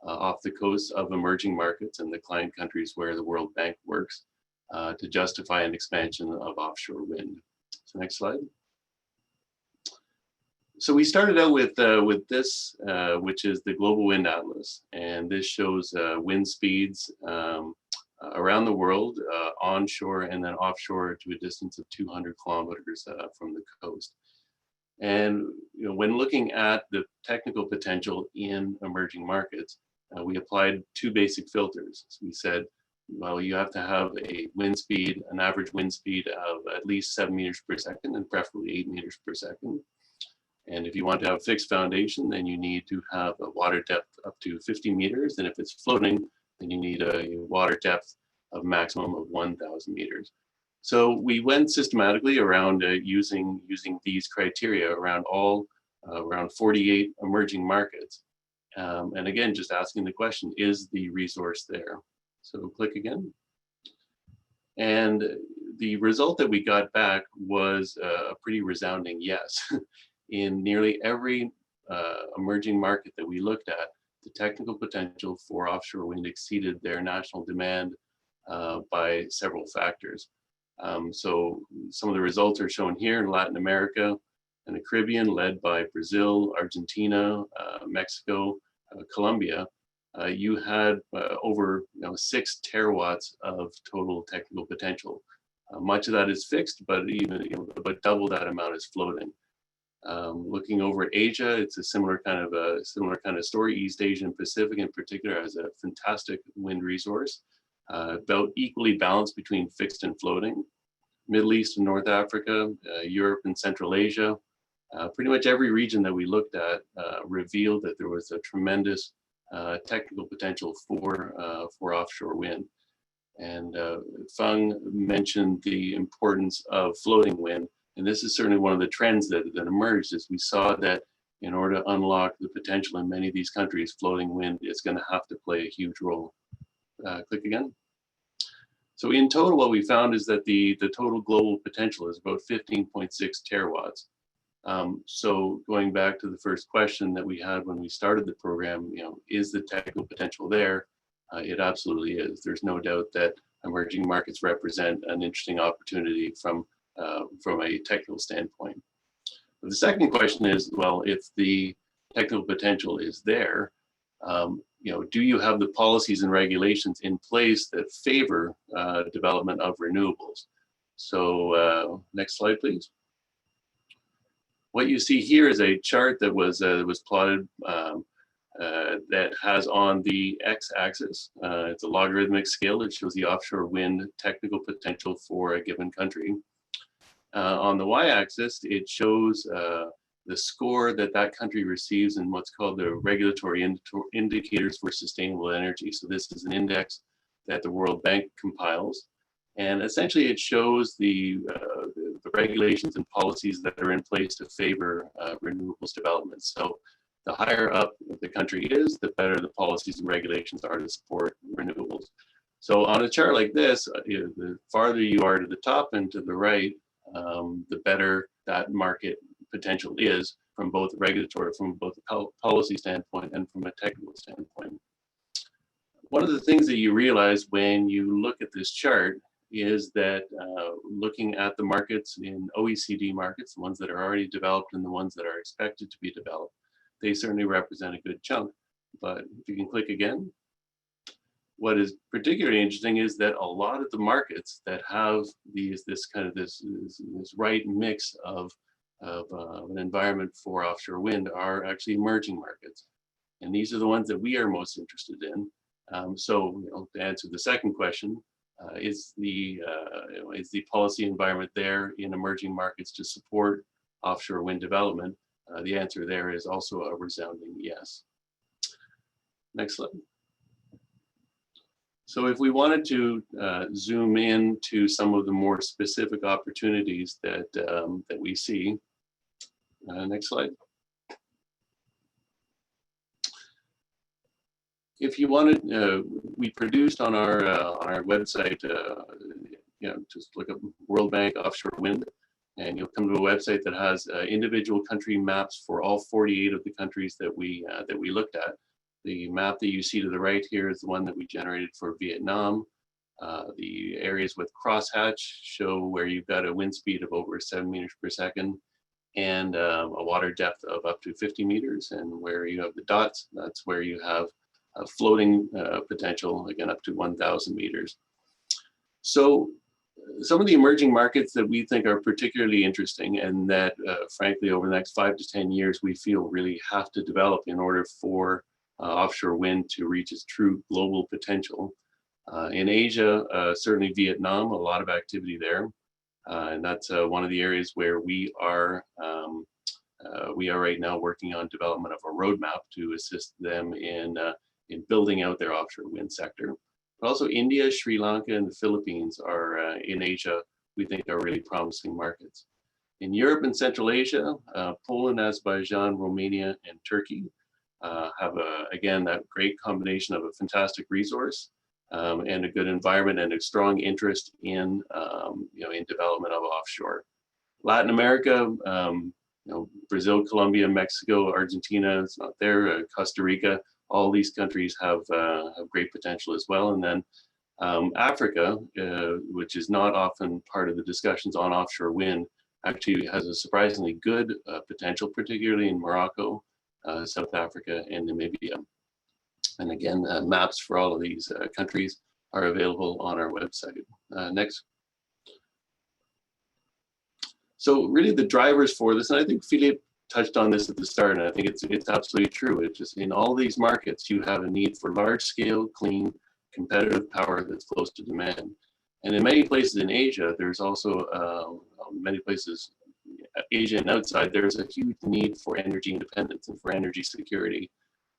off the coast of emerging markets and the client countries where the World Bank works to justify an expansion of offshore wind? So next slide. So we started out with this, which is the Global Wind Atlas, and this shows wind speeds around the world, onshore and then offshore to a distance of 200 kilometers from the coast. And when looking at the technical potential in emerging markets, we applied two basic filters. So we said, well, you have to have a wind speed, an average wind speed of at least 7 meters per second, and preferably 8 meters per second. And if you want to have a fixed foundation, then you need to have a water depth up to 50 meters. And if it's floating, then you need a water depth of maximum of 1,000 meters. So we went systematically around using these criteria around around 48 emerging markets. And again, just asking the question, is the resource there? So click again. And the result that we got back was a pretty resounding yes. In nearly every emerging market that we looked at, the technical potential for offshore wind exceeded their national demand by several factors. So some of the results are shown here in Latin America and the Caribbean, led by Brazil, Argentina, Mexico, Colombia. You had over 6 terawatts of total technical potential. Much of that is fixed, but even about double that amount is floating. Looking over at Asia, it's a similar kind of story. East Asia and Pacific in particular has a fantastic wind resource, about equally balanced between fixed and floating. Middle East and North Africa, Europe and Central Asia, pretty much every region that we looked at revealed that there was a tremendous technical potential for offshore wind. And Feng mentioned the importance of floating wind. And this is certainly one of the trends that emerged as we saw that in order to unlock the potential in many of these countries, floating wind is going to have to play a huge role. Click again. So in total, what we found is that the total global potential is about 15.6 terawatts. So going back to the first question that we had when we started the program, is the technical potential there? It absolutely is. There's no doubt that emerging markets represent an interesting opportunity from a technical standpoint. But the second question is, well, if the technical potential is there, do you have the policies and regulations in place that favor development of renewables? So next slide, please. What you see here is a chart that was plotted that has on the x-axis, it's a logarithmic scale that shows the offshore wind technical potential for a given country. On the y-axis, it shows the score that country receives in what's called the regulatory indicators for sustainable energy. So this is an index that the World Bank compiles. And essentially it shows the regulations and policies that are in place to favor renewables development. So the higher up the country is, the better the policies and regulations are to support renewables. So on a chart like this, the farther you are to the top and to the right, the better that market potential is from both a policy standpoint and from a technical standpoint. One of the things that you realize when you look at this chart is that looking at the markets in OECD markets, the ones that are already developed and the ones that are expected to be developed, they certainly represent a good chunk. But if you can click again, what is particularly interesting is that a lot of the markets that have this right mix of an environment for offshore wind are actually emerging markets, and these are the ones that we are most interested in. So, to answer the second question, is the policy environment there in emerging markets to support offshore wind development? The answer there is also a resounding yes. Next slide. So if we wanted to zoom in to some of the more specific opportunities that we see, next slide. If you wanted, we produced on our website, just look up World Bank Offshore Wind, and you'll come to a website that has individual country maps for all 48 of the countries that we looked at. The map that you see to the right here is the one that we generated for Vietnam. The areas with crosshatch show where you've got a wind speed of over 7 meters per second and a water depth of up to 50 meters. And where you have the dots, that's where you have a floating potential, again, up to 1,000 meters. So some of the emerging markets that we think are particularly interesting and that, frankly, over the next 5 to 10 years, we feel really have to develop in order for offshore wind to reach its true global potential. In Asia, certainly Vietnam, a lot of activity there. And that's one of the areas where we are we are right now working on development of a roadmap to assist them in building out their offshore wind sector. But also India, Sri Lanka, and the Philippines are in Asia, we think are really promising markets. In Europe and Central Asia, Poland, Azerbaijan, Romania, and Turkey have, again, that great combination of a fantastic resource and a good environment and a strong interest in, in development of offshore. Latin America, Brazil, Colombia, Mexico, Argentina, it's not there, Costa Rica, all these countries have great potential as well. And then Africa, which is not often part of the discussions on offshore wind, actually has a surprisingly good potential, particularly in Morocco, South Africa, and Namibia. And again, maps for all of these countries are available on our website. Next. So really the drivers for this, and I think Philippe touched on this at the start, and I think it's absolutely true. It's just in all these markets, you have a need for large scale, clean, competitive power that's close to demand. And in many places in Asia, there's also many places, Asia and outside, there's a huge need for energy independence and for energy security.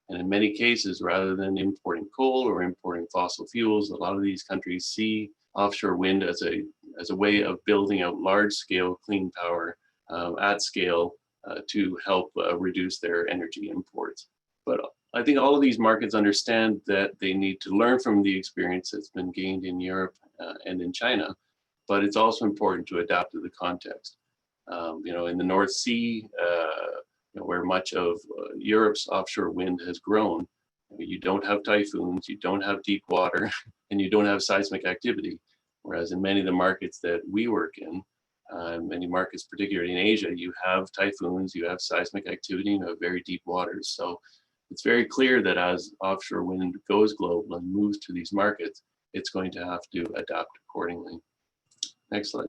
And in many cases, rather than importing coal or importing fossil fuels, a lot of these countries see offshore wind as a way of building out large scale clean power at scale to help reduce their energy imports. But I think all of these markets understand that they need to learn from the experience that's been gained in Europe and in China, but it's also important to adapt to the context. In the North Sea, where much of Europe's offshore wind has grown, you don't have typhoons, you don't have deep water, and you don't have seismic activity. Whereas in many of the markets that we work in, many markets, particularly in Asia, you have typhoons, you have seismic activity, and you have very deep waters. So it's very clear that as offshore wind goes global and moves to these markets, it's going to have to adapt accordingly. Next slide.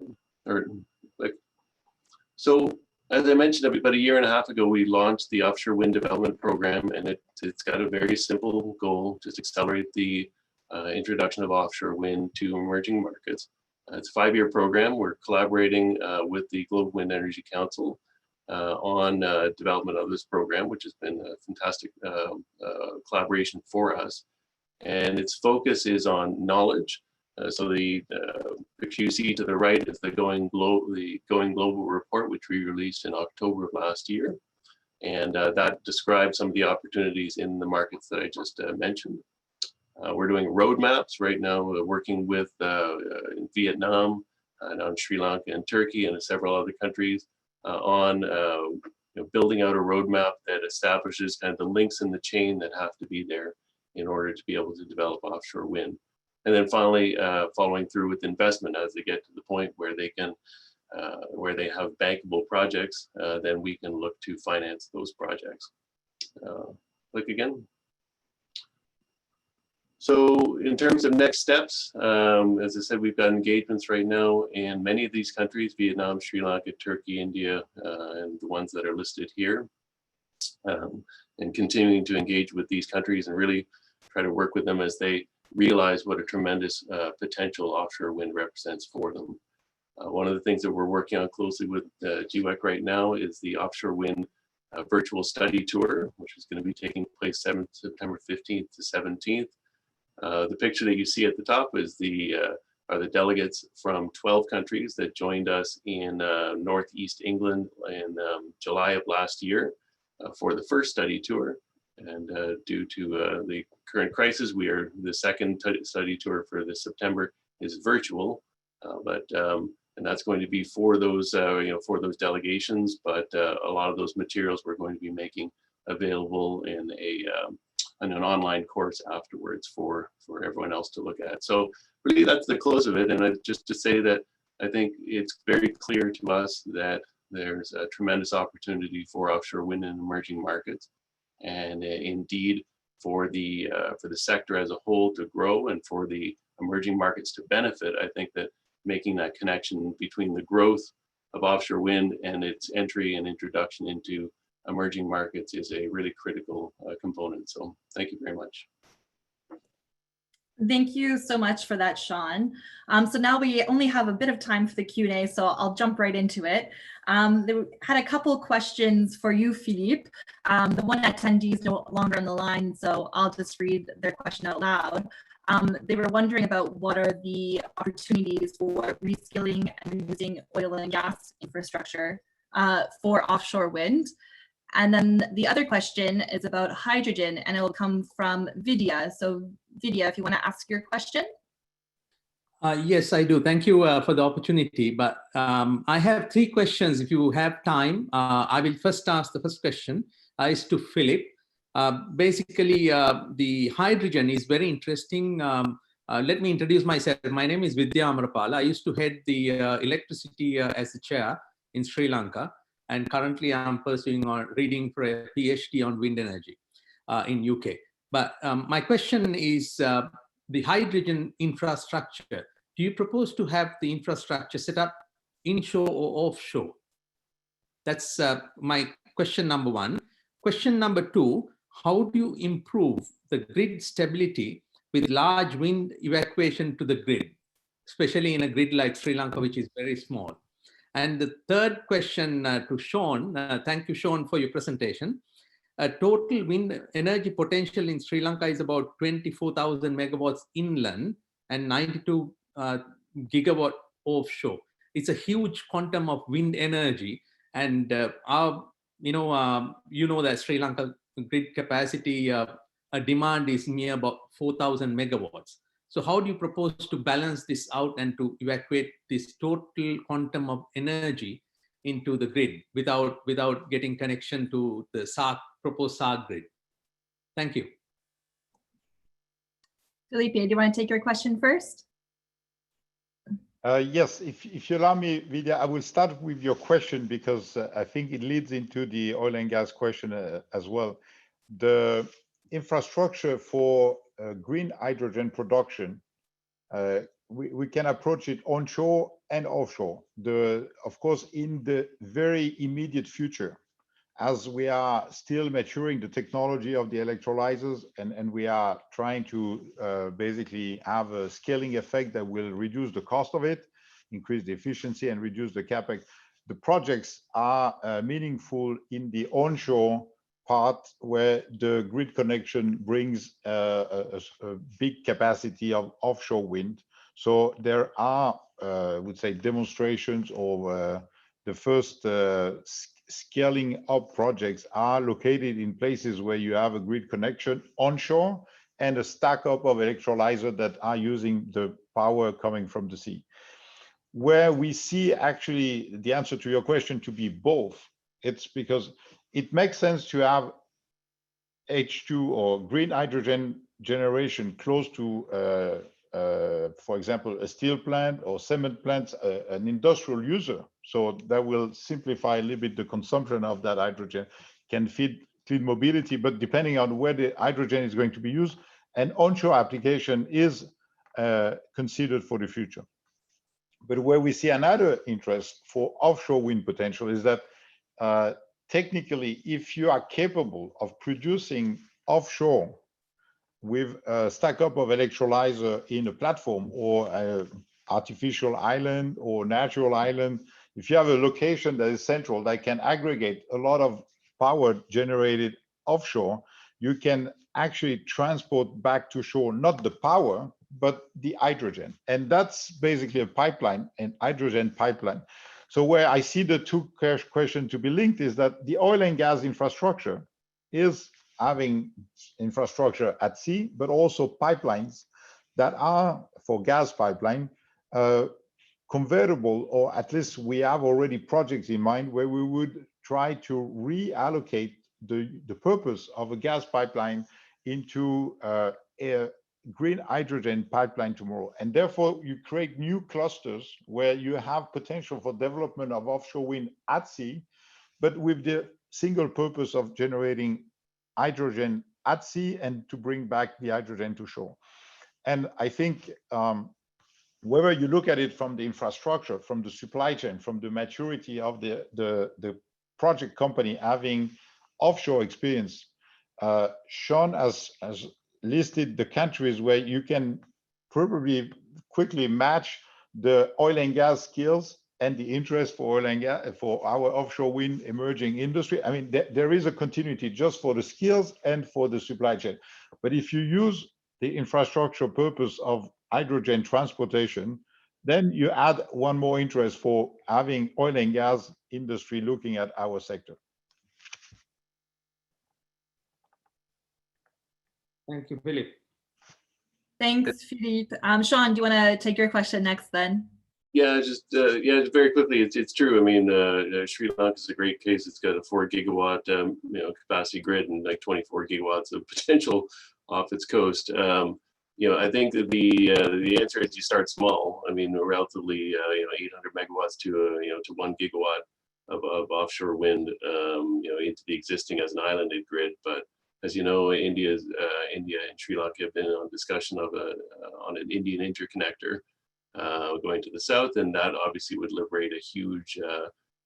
So as I mentioned, about a year and a half ago, we launched the Offshore Wind Development Program, and it's got a very simple goal, just accelerate the introduction of offshore wind to emerging markets. It's a 5-year program. We're collaborating with the Global Wind Energy Council on development of this program, which has been a fantastic collaboration for us. And its focus is on knowledge. So the picture you see to the right is the Going Global report, which we released in October of last year. And that describes some of the opportunities in the markets that I just mentioned. We're doing roadmaps right now, working with in Vietnam, and on Sri Lanka and Turkey and several other countries on building out a roadmap that establishes kind of the links in the chain that have to be there in order to be able to develop offshore wind. And then finally, following through with investment as they get to the point where they can, where they have bankable projects, then we can look to finance those projects. Click again. So in terms of next steps, as I said, we've got engagements right now in many of these countries, Vietnam, Sri Lanka, Turkey, India, and the ones that are listed here. And continuing to engage with these countries and really try to work with them as they realize what a tremendous potential offshore wind represents for them. One of the things that we're working on closely with GWEC right now is the Offshore Wind Virtual Study Tour, which is going to be taking place September 15th to 17th. The picture that you see at the top is are the delegates from 12 countries that joined us in Northeast England in July of last year for the first study tour. And due to the current crisis, the second study tour for this September is virtual, and that's going to be for those for those delegations. But a lot of those materials we're going to be making available in an online course afterwards for everyone else to look at. So really, that's the close of it. And just to say that I think it's very clear to us that there's a tremendous opportunity for offshore wind in emerging markets. And indeed, for the sector as a whole to grow and for the emerging markets to benefit, I think that making that connection between the growth of offshore wind and its entry and introduction into emerging markets is a really critical component. So thank you very much. Thank you so much for that, Sean. So now we only have a bit of time for the Q&A, so I'll jump right into it. They had a couple questions for you, Philippe. The one attendee is no longer on the line, so I'll just read their question out loud. They were wondering about what are the opportunities for reskilling and using oil and gas infrastructure for offshore wind. And then the other question is about hydrogen, and it will come from Vidya. So Vidya, if you want to ask your question. Yes, I do. Thank you for the opportunity. But I have 3 questions. If you have time, I will first ask the first question. Is to Philip. Basically, the hydrogen is very interesting. Let me introduce myself. My name is Vidya Amrapala. I used to head the electricity as a chair in Sri Lanka. And currently I'm pursuing or reading for a PhD on wind energy in UK. But my question is the hydrogen infrastructure. Do you propose to have the infrastructure set up inshore or offshore? That's my question number 1. Question number 2, how do you improve the grid stability with large wind evacuation to the grid, especially in a grid like Sri Lanka, which is very small? And the third question to Sean, thank you, Sean, for your presentation. Total wind energy potential in Sri Lanka is about 24,000 megawatts inland and 92 gigawatt offshore. It's a huge quantum of wind energy, and you know that Sri Lanka grid capacity demand is near about 4,000 megawatts. So how do you propose to balance this out and to evacuate this total quantum of energy into the grid without getting connection to the proposed SARC grid? Thank you. Felipe, do you want to take your question first? Yes, if you allow me, Vidya, I will start with your question because I think it leads into the oil and gas question as well. The infrastructure for green hydrogen production, we can approach it onshore and offshore. Of course, in the very immediate future, as we are still maturing the technology of the electrolyzers and we are trying to basically have a scaling effect that will reduce the cost of it, increase the efficiency and reduce the capex. The projects are meaningful in the onshore part where the grid connection brings a big capacity of offshore wind. So there are, I would say, demonstrations of the first scaling up projects are located in places where you have a grid connection onshore and a stack up of electrolyzers that are using the power coming from the sea. Where we see actually the answer to your question to be both, it's because it makes sense to have H2 or green hydrogen generation close to, for example, a steel plant or cement plant, an industrial user. So that will simplify a little bit the consumption of that hydrogen, can feed clean mobility, but depending on where the hydrogen is going to be used, an onshore application is considered for the future. But where we see another interest for offshore wind potential is that technically, if you are capable of producing offshore with a stack up of electrolyzer in a platform or an artificial island or natural island, if you have a location that is central that can aggregate a lot of power generated offshore, you can actually transport back to shore, not the power, but the hydrogen. And that's basically a pipeline, an hydrogen pipeline. So where I see the two questions to be linked is that the oil and gas infrastructure is having infrastructure at sea, but also pipelines that are for gas pipeline convertible, or at least we have already projects in mind where we would try to reallocate the purpose of a gas pipeline into a green hydrogen pipeline tomorrow. And therefore you create new clusters where you have potential for development of offshore wind at sea, but with the single purpose of generating hydrogen at sea and to bring back the hydrogen to shore. And I think whether you look at it from the infrastructure, from the supply chain, from the maturity of the project company having offshore experience, Sean has listed the countries where you can probably quickly match the oil and gas skills and the interest for oil and gas, for our offshore wind emerging industry. I mean, there is a continuity just for the skills and for the supply chain. But if you use the infrastructure purpose of hydrogen transportation, then you add one more interest for having oil and gas industry looking at our sector. Thank you, Philip. Thanks, Philippe. Sean, do you want to take your question next then? Yeah, just very quickly, it's true. I mean, Sri Lanka is a great case. It's got a 4 gigawatt capacity grid and like 24 gigawatts of potential off its coast. I think that the answer is you start small. I mean, relatively 800 megawatts to 1 gigawatt of offshore wind into the existing as an islanded grid. But as you know, India and Sri Lanka have been on discussion of on an Indian interconnector going to the south, and that obviously would liberate a huge,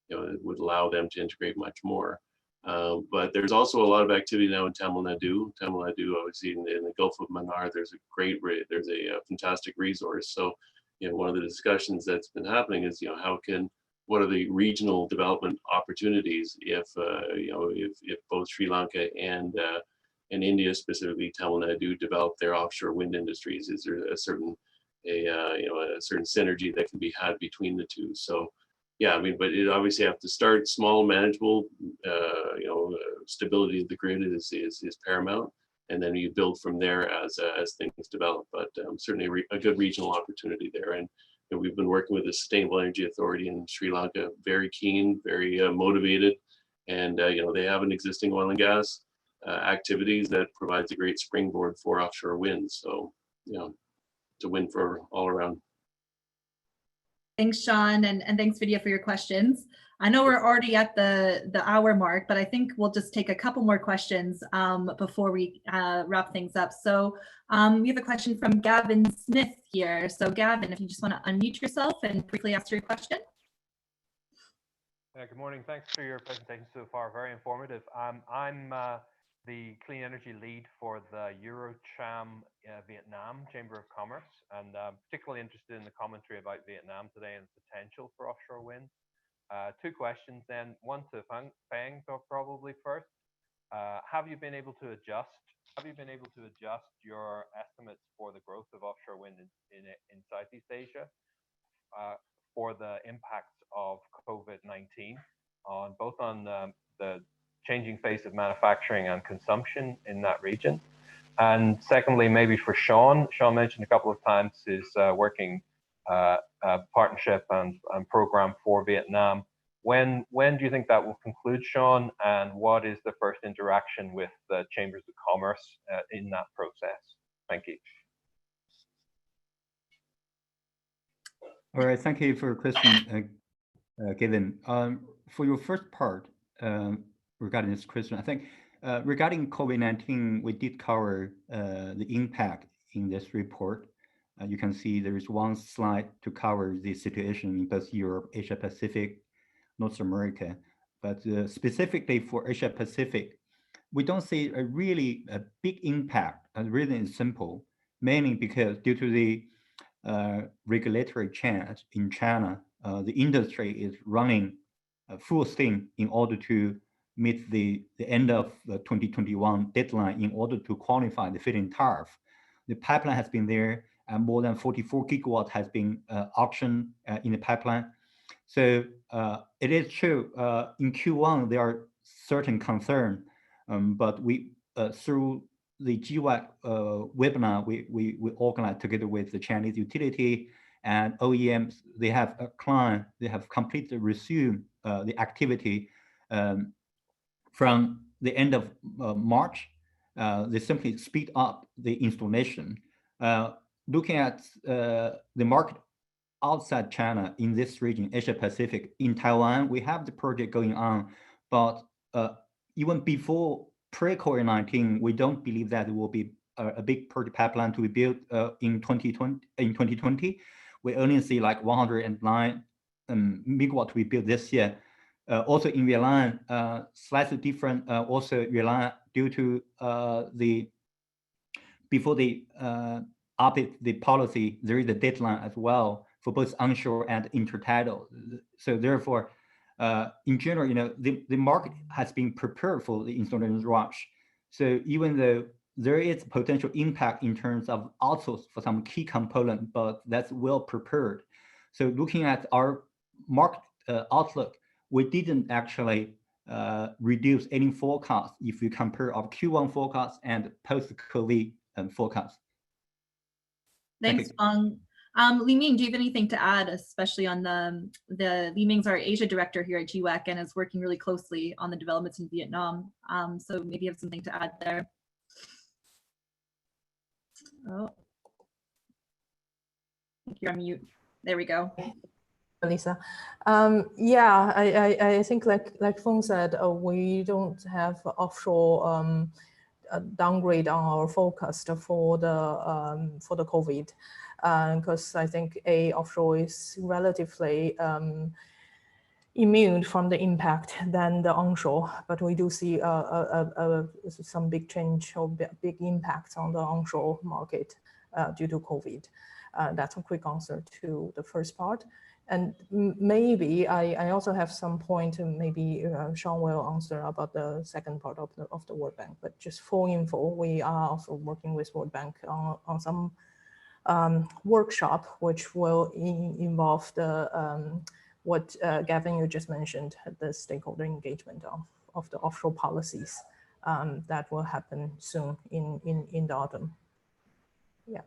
it would allow them to integrate much more. But there's also a lot of activity now in Tamil Nadu. Obviously, in the Gulf of Mannar, there's a fantastic resource. So, one of the discussions that's been happening is, what are the regional development opportunities if both Sri Lanka and India, specifically Tamil Nadu, develop their offshore wind industries? Is there a certain synergy that can be had between the two? So, yeah, I mean, but it obviously have to start small, manageable. Stability of the grid is paramount, and then you build from there as things develop. But certainly a good regional opportunity there. And we've been working with the Sustainable Energy Authority in Sri Lanka, very keen, very motivated, and they have an existing oil and gas activities that provides a great springboard for offshore wind. So, to win for all around. Thanks, Sean, and thanks, Vidya, for your questions. I know we're already at the hour mark, but I think we'll just take a couple more questions before we wrap things up. So we have a question from Gavin Smith here. So Gavin, if you just want to unmute yourself and briefly ask your question. Good morning. Thanks for your presentation so far. Very informative. I'm the clean energy lead for the EuroCham Vietnam Chamber of Commerce, and particularly interested in the commentary about Vietnam today and the potential for offshore wind. Two questions then, one to Feng probably first. Have you been able to adjust your estimates for the growth of offshore wind in Southeast Asia for the impacts of COVID-19 on both the changing face of manufacturing and consumption in that region? And secondly, maybe for Sean mentioned a couple of times his working partnership and program for Vietnam. When do you think that will conclude, Sean? And what is the first interaction with the Chambers of Commerce in that process? Thank you. All right, thank you for your question, Gavin. For your first part, regarding this question, I think regarding COVID-19, we did cover the impact in this report. You can see there is one slide to cover the situation in both Europe, Asia Pacific, North America. But specifically for Asia Pacific, we don't see a really big impact. And the reason is simple, mainly because due to the regulatory change in China, the industry is running full steam in order to meet the end of the 2021 deadline in order to qualify the feed-in tariff. The pipeline has been there, and more than 44 gigawatts has been auctioned in the pipeline. So it is true, in Q1, there are certain concerns, but we, through the GWEC webinar, we organized together with the Chinese utility and OEMs. They have a client, they have completely resumed the activity from the end of March. They simply speed up the installation. Looking at the market outside China in this region, Asia Pacific, in Taiwan, we have the project going on, but even before pre-COVID-19, we don't believe that there will be a big project pipeline to be built in 2020. We only see like 109 megawatt to be built this year. Also in Vietnam, slightly different. Also Vietnam, due to the before they update the policy, there is a deadline as well for both onshore and intertidal. So therefore, in general, the market has been prepared for the installation rush. So even though there is potential impact in terms of outsource for some key component, but that's well prepared. So looking at our market outlook, we didn't actually reduce any forecast if you compare our Q1 forecast and post-COVID forecast. Thanks, Fang. Li Ming, do you have anything to add, especially on the Li Ming's our Asia director here at GWEC and is working really closely on the developments in Vietnam. So maybe you have something to add there. Oh, I think you're on mute. There we go. Lisa. Yeah, I think like Feng said, we don't have offshore downgrade on our forecast for the COVID, because I think offshore is relatively immune from the impact than the onshore, but we do see some big change or big impact on the onshore market due to COVID. That's a quick answer to the first part. And maybe I also have some point, and maybe Sean will answer about the second part of the World Bank. But just for info, we are also working with World Bank on some workshop, which will involve the what Gavin, you just mentioned, the stakeholder engagement of the offshore policies that will happen soon in the autumn. Yeah.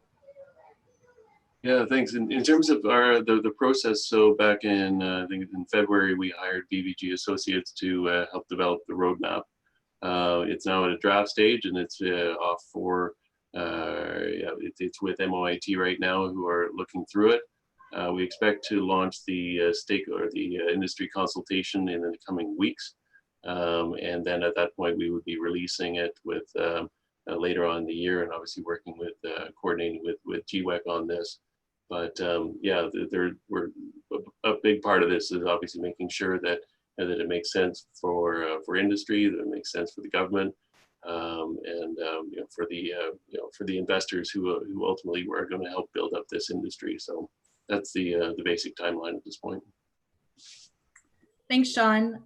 Yeah, thanks. In terms of the process, so back in I think in February, we hired BVG Associates to help develop the roadmap. It's now at a draft stage, and it's off for it's with MOIT right now, who are looking through it. We expect to launch the industry consultation in the coming weeks, and then at that point we would be releasing it with later on in the year, and obviously working with coordinating with GWEC on this. But yeah, we're a big part of this is obviously making sure that that it makes sense for industry, that it makes sense for the government, and for the investors who ultimately are going to help build up this industry. So that's the basic timeline at this point. Thanks, Sean.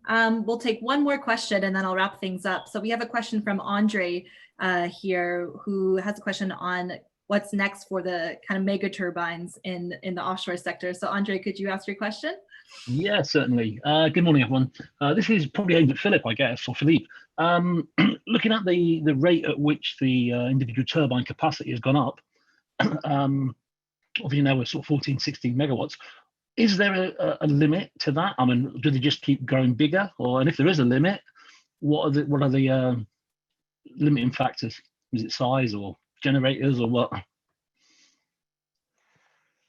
We'll take one more question and then I'll wrap things up. So we have a question from Andre here, who has a question on what's next for the kind of mega turbines in the offshore sector. So Andre, could you ask your question? Yeah, certainly. Good morning, everyone. This is probably aimed at Philip, I guess, or Philippe. Looking at the rate at which the individual turbine capacity has gone up, obviously now we're sort of 14, 16 megawatts. Is there a limit to that? I mean, do they just keep growing bigger? And if there is a limit, what are the limiting factors? Is it size or generators or what?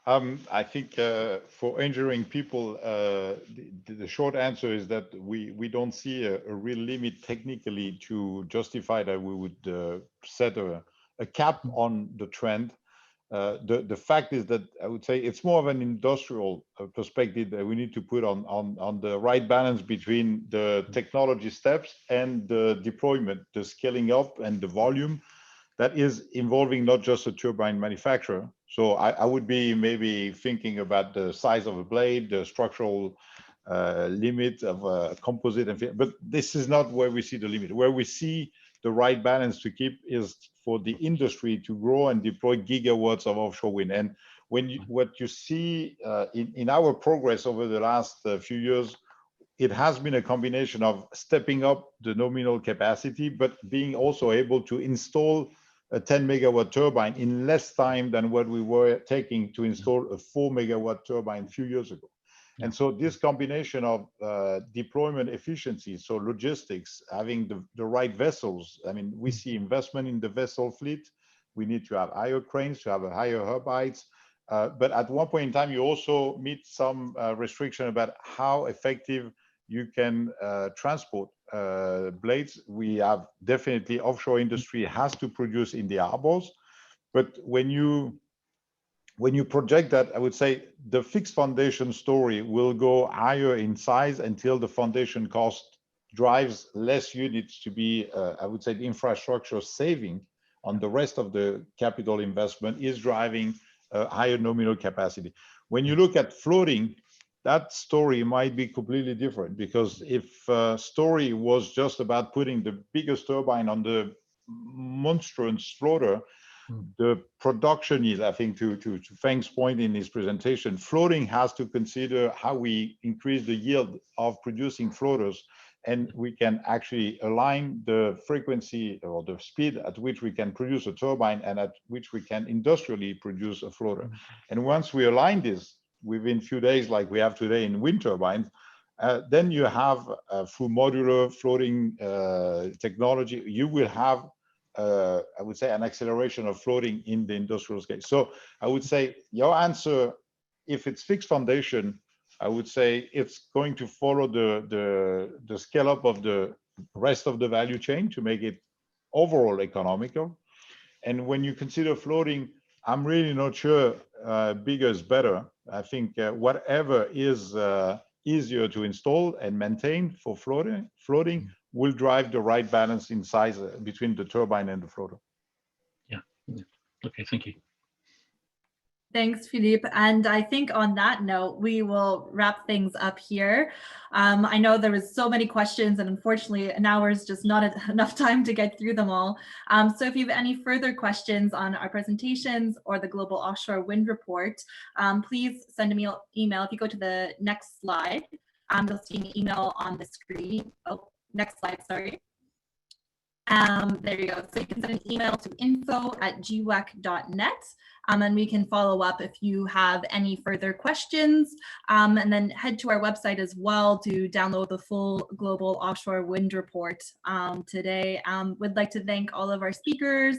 I think for engineering people, the short answer is that we don't see a real limit technically to justify that we would set a cap on the trend. The fact is that I would say it's more of an industrial perspective that we need to put on the right balance between the technology steps and the deployment, the scaling up and the volume that is involving not just a turbine manufacturer. So I would be maybe thinking about the size of a blade, the structural limit of a composite, but this is not where we see the limit. Where we see the right balance to keep is for the industry to grow and deploy gigawatts of offshore wind. And what you see in our progress over the last few years, it has been a combination of stepping up the nominal capacity, but being also able to install a 10 megawatt turbine in less time than what we were taking to install a 4 megawatt turbine a few years ago. And so this combination of deployment efficiency, so logistics, having the right vessels. I mean, we see investment in the vessel fleet. We need to have higher cranes to have a higher hub heights. But at one point in time, you also meet some restriction about how effective you can transport blades. We have definitely offshore industry has to produce in the harbors. But when you project that, I would say the fixed foundation story will go higher in size until the foundation cost drives less units to be, I would say, the infrastructure saving on the rest of the capital investment is driving a higher nominal capacity. When you look at floating, that story might be completely different, because if story was just about putting the biggest turbine on the monstrous floater, the production is, I think, to Feng's point in his presentation, floating has to consider how we increase the yield of producing floaters, and we can actually align the frequency or the speed at which we can produce a turbine and at which we can industrially produce a floater. And once we align this within few days, like we have today in wind turbines, then you have through modular floating technology, you will have I would say an acceleration of floating in the industrial scale. So I would say your answer, if it's fixed foundation, I would say it's going to follow the scale up of the rest of the value chain to make it overall economical. And when you consider floating, I'm really not sure bigger is better. I think whatever is easier to install and maintain for floating will drive the right balance in size between the turbine and the floater. Yeah. Okay, thank you. Thanks, Philippe. And I think on that note, we will wrap things up here. I know there was so many questions, and unfortunately an hour is just not enough time to get through them all. So if you have any further questions on our presentations or the Global Offshore Wind Report, please send me an email. If you go to the next slide, you'll see an email on the screen. Oh, next slide, sorry. There you go. So you can send an email to info@gwec.net, and we can follow up if you have any further questions. And then head to our website as well to download the full Global Offshore Wind Report today. Would like to thank all of our speakers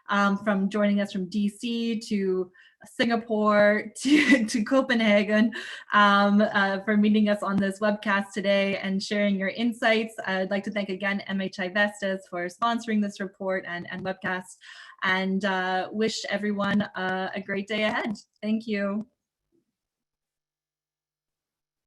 from joining us from DC to Singapore to Copenhagen for meeting us on this webcast today and sharing your insights. I'd like to thank again MHI Vestas for sponsoring this report and webcast, and wish everyone a great day ahead. Thank you.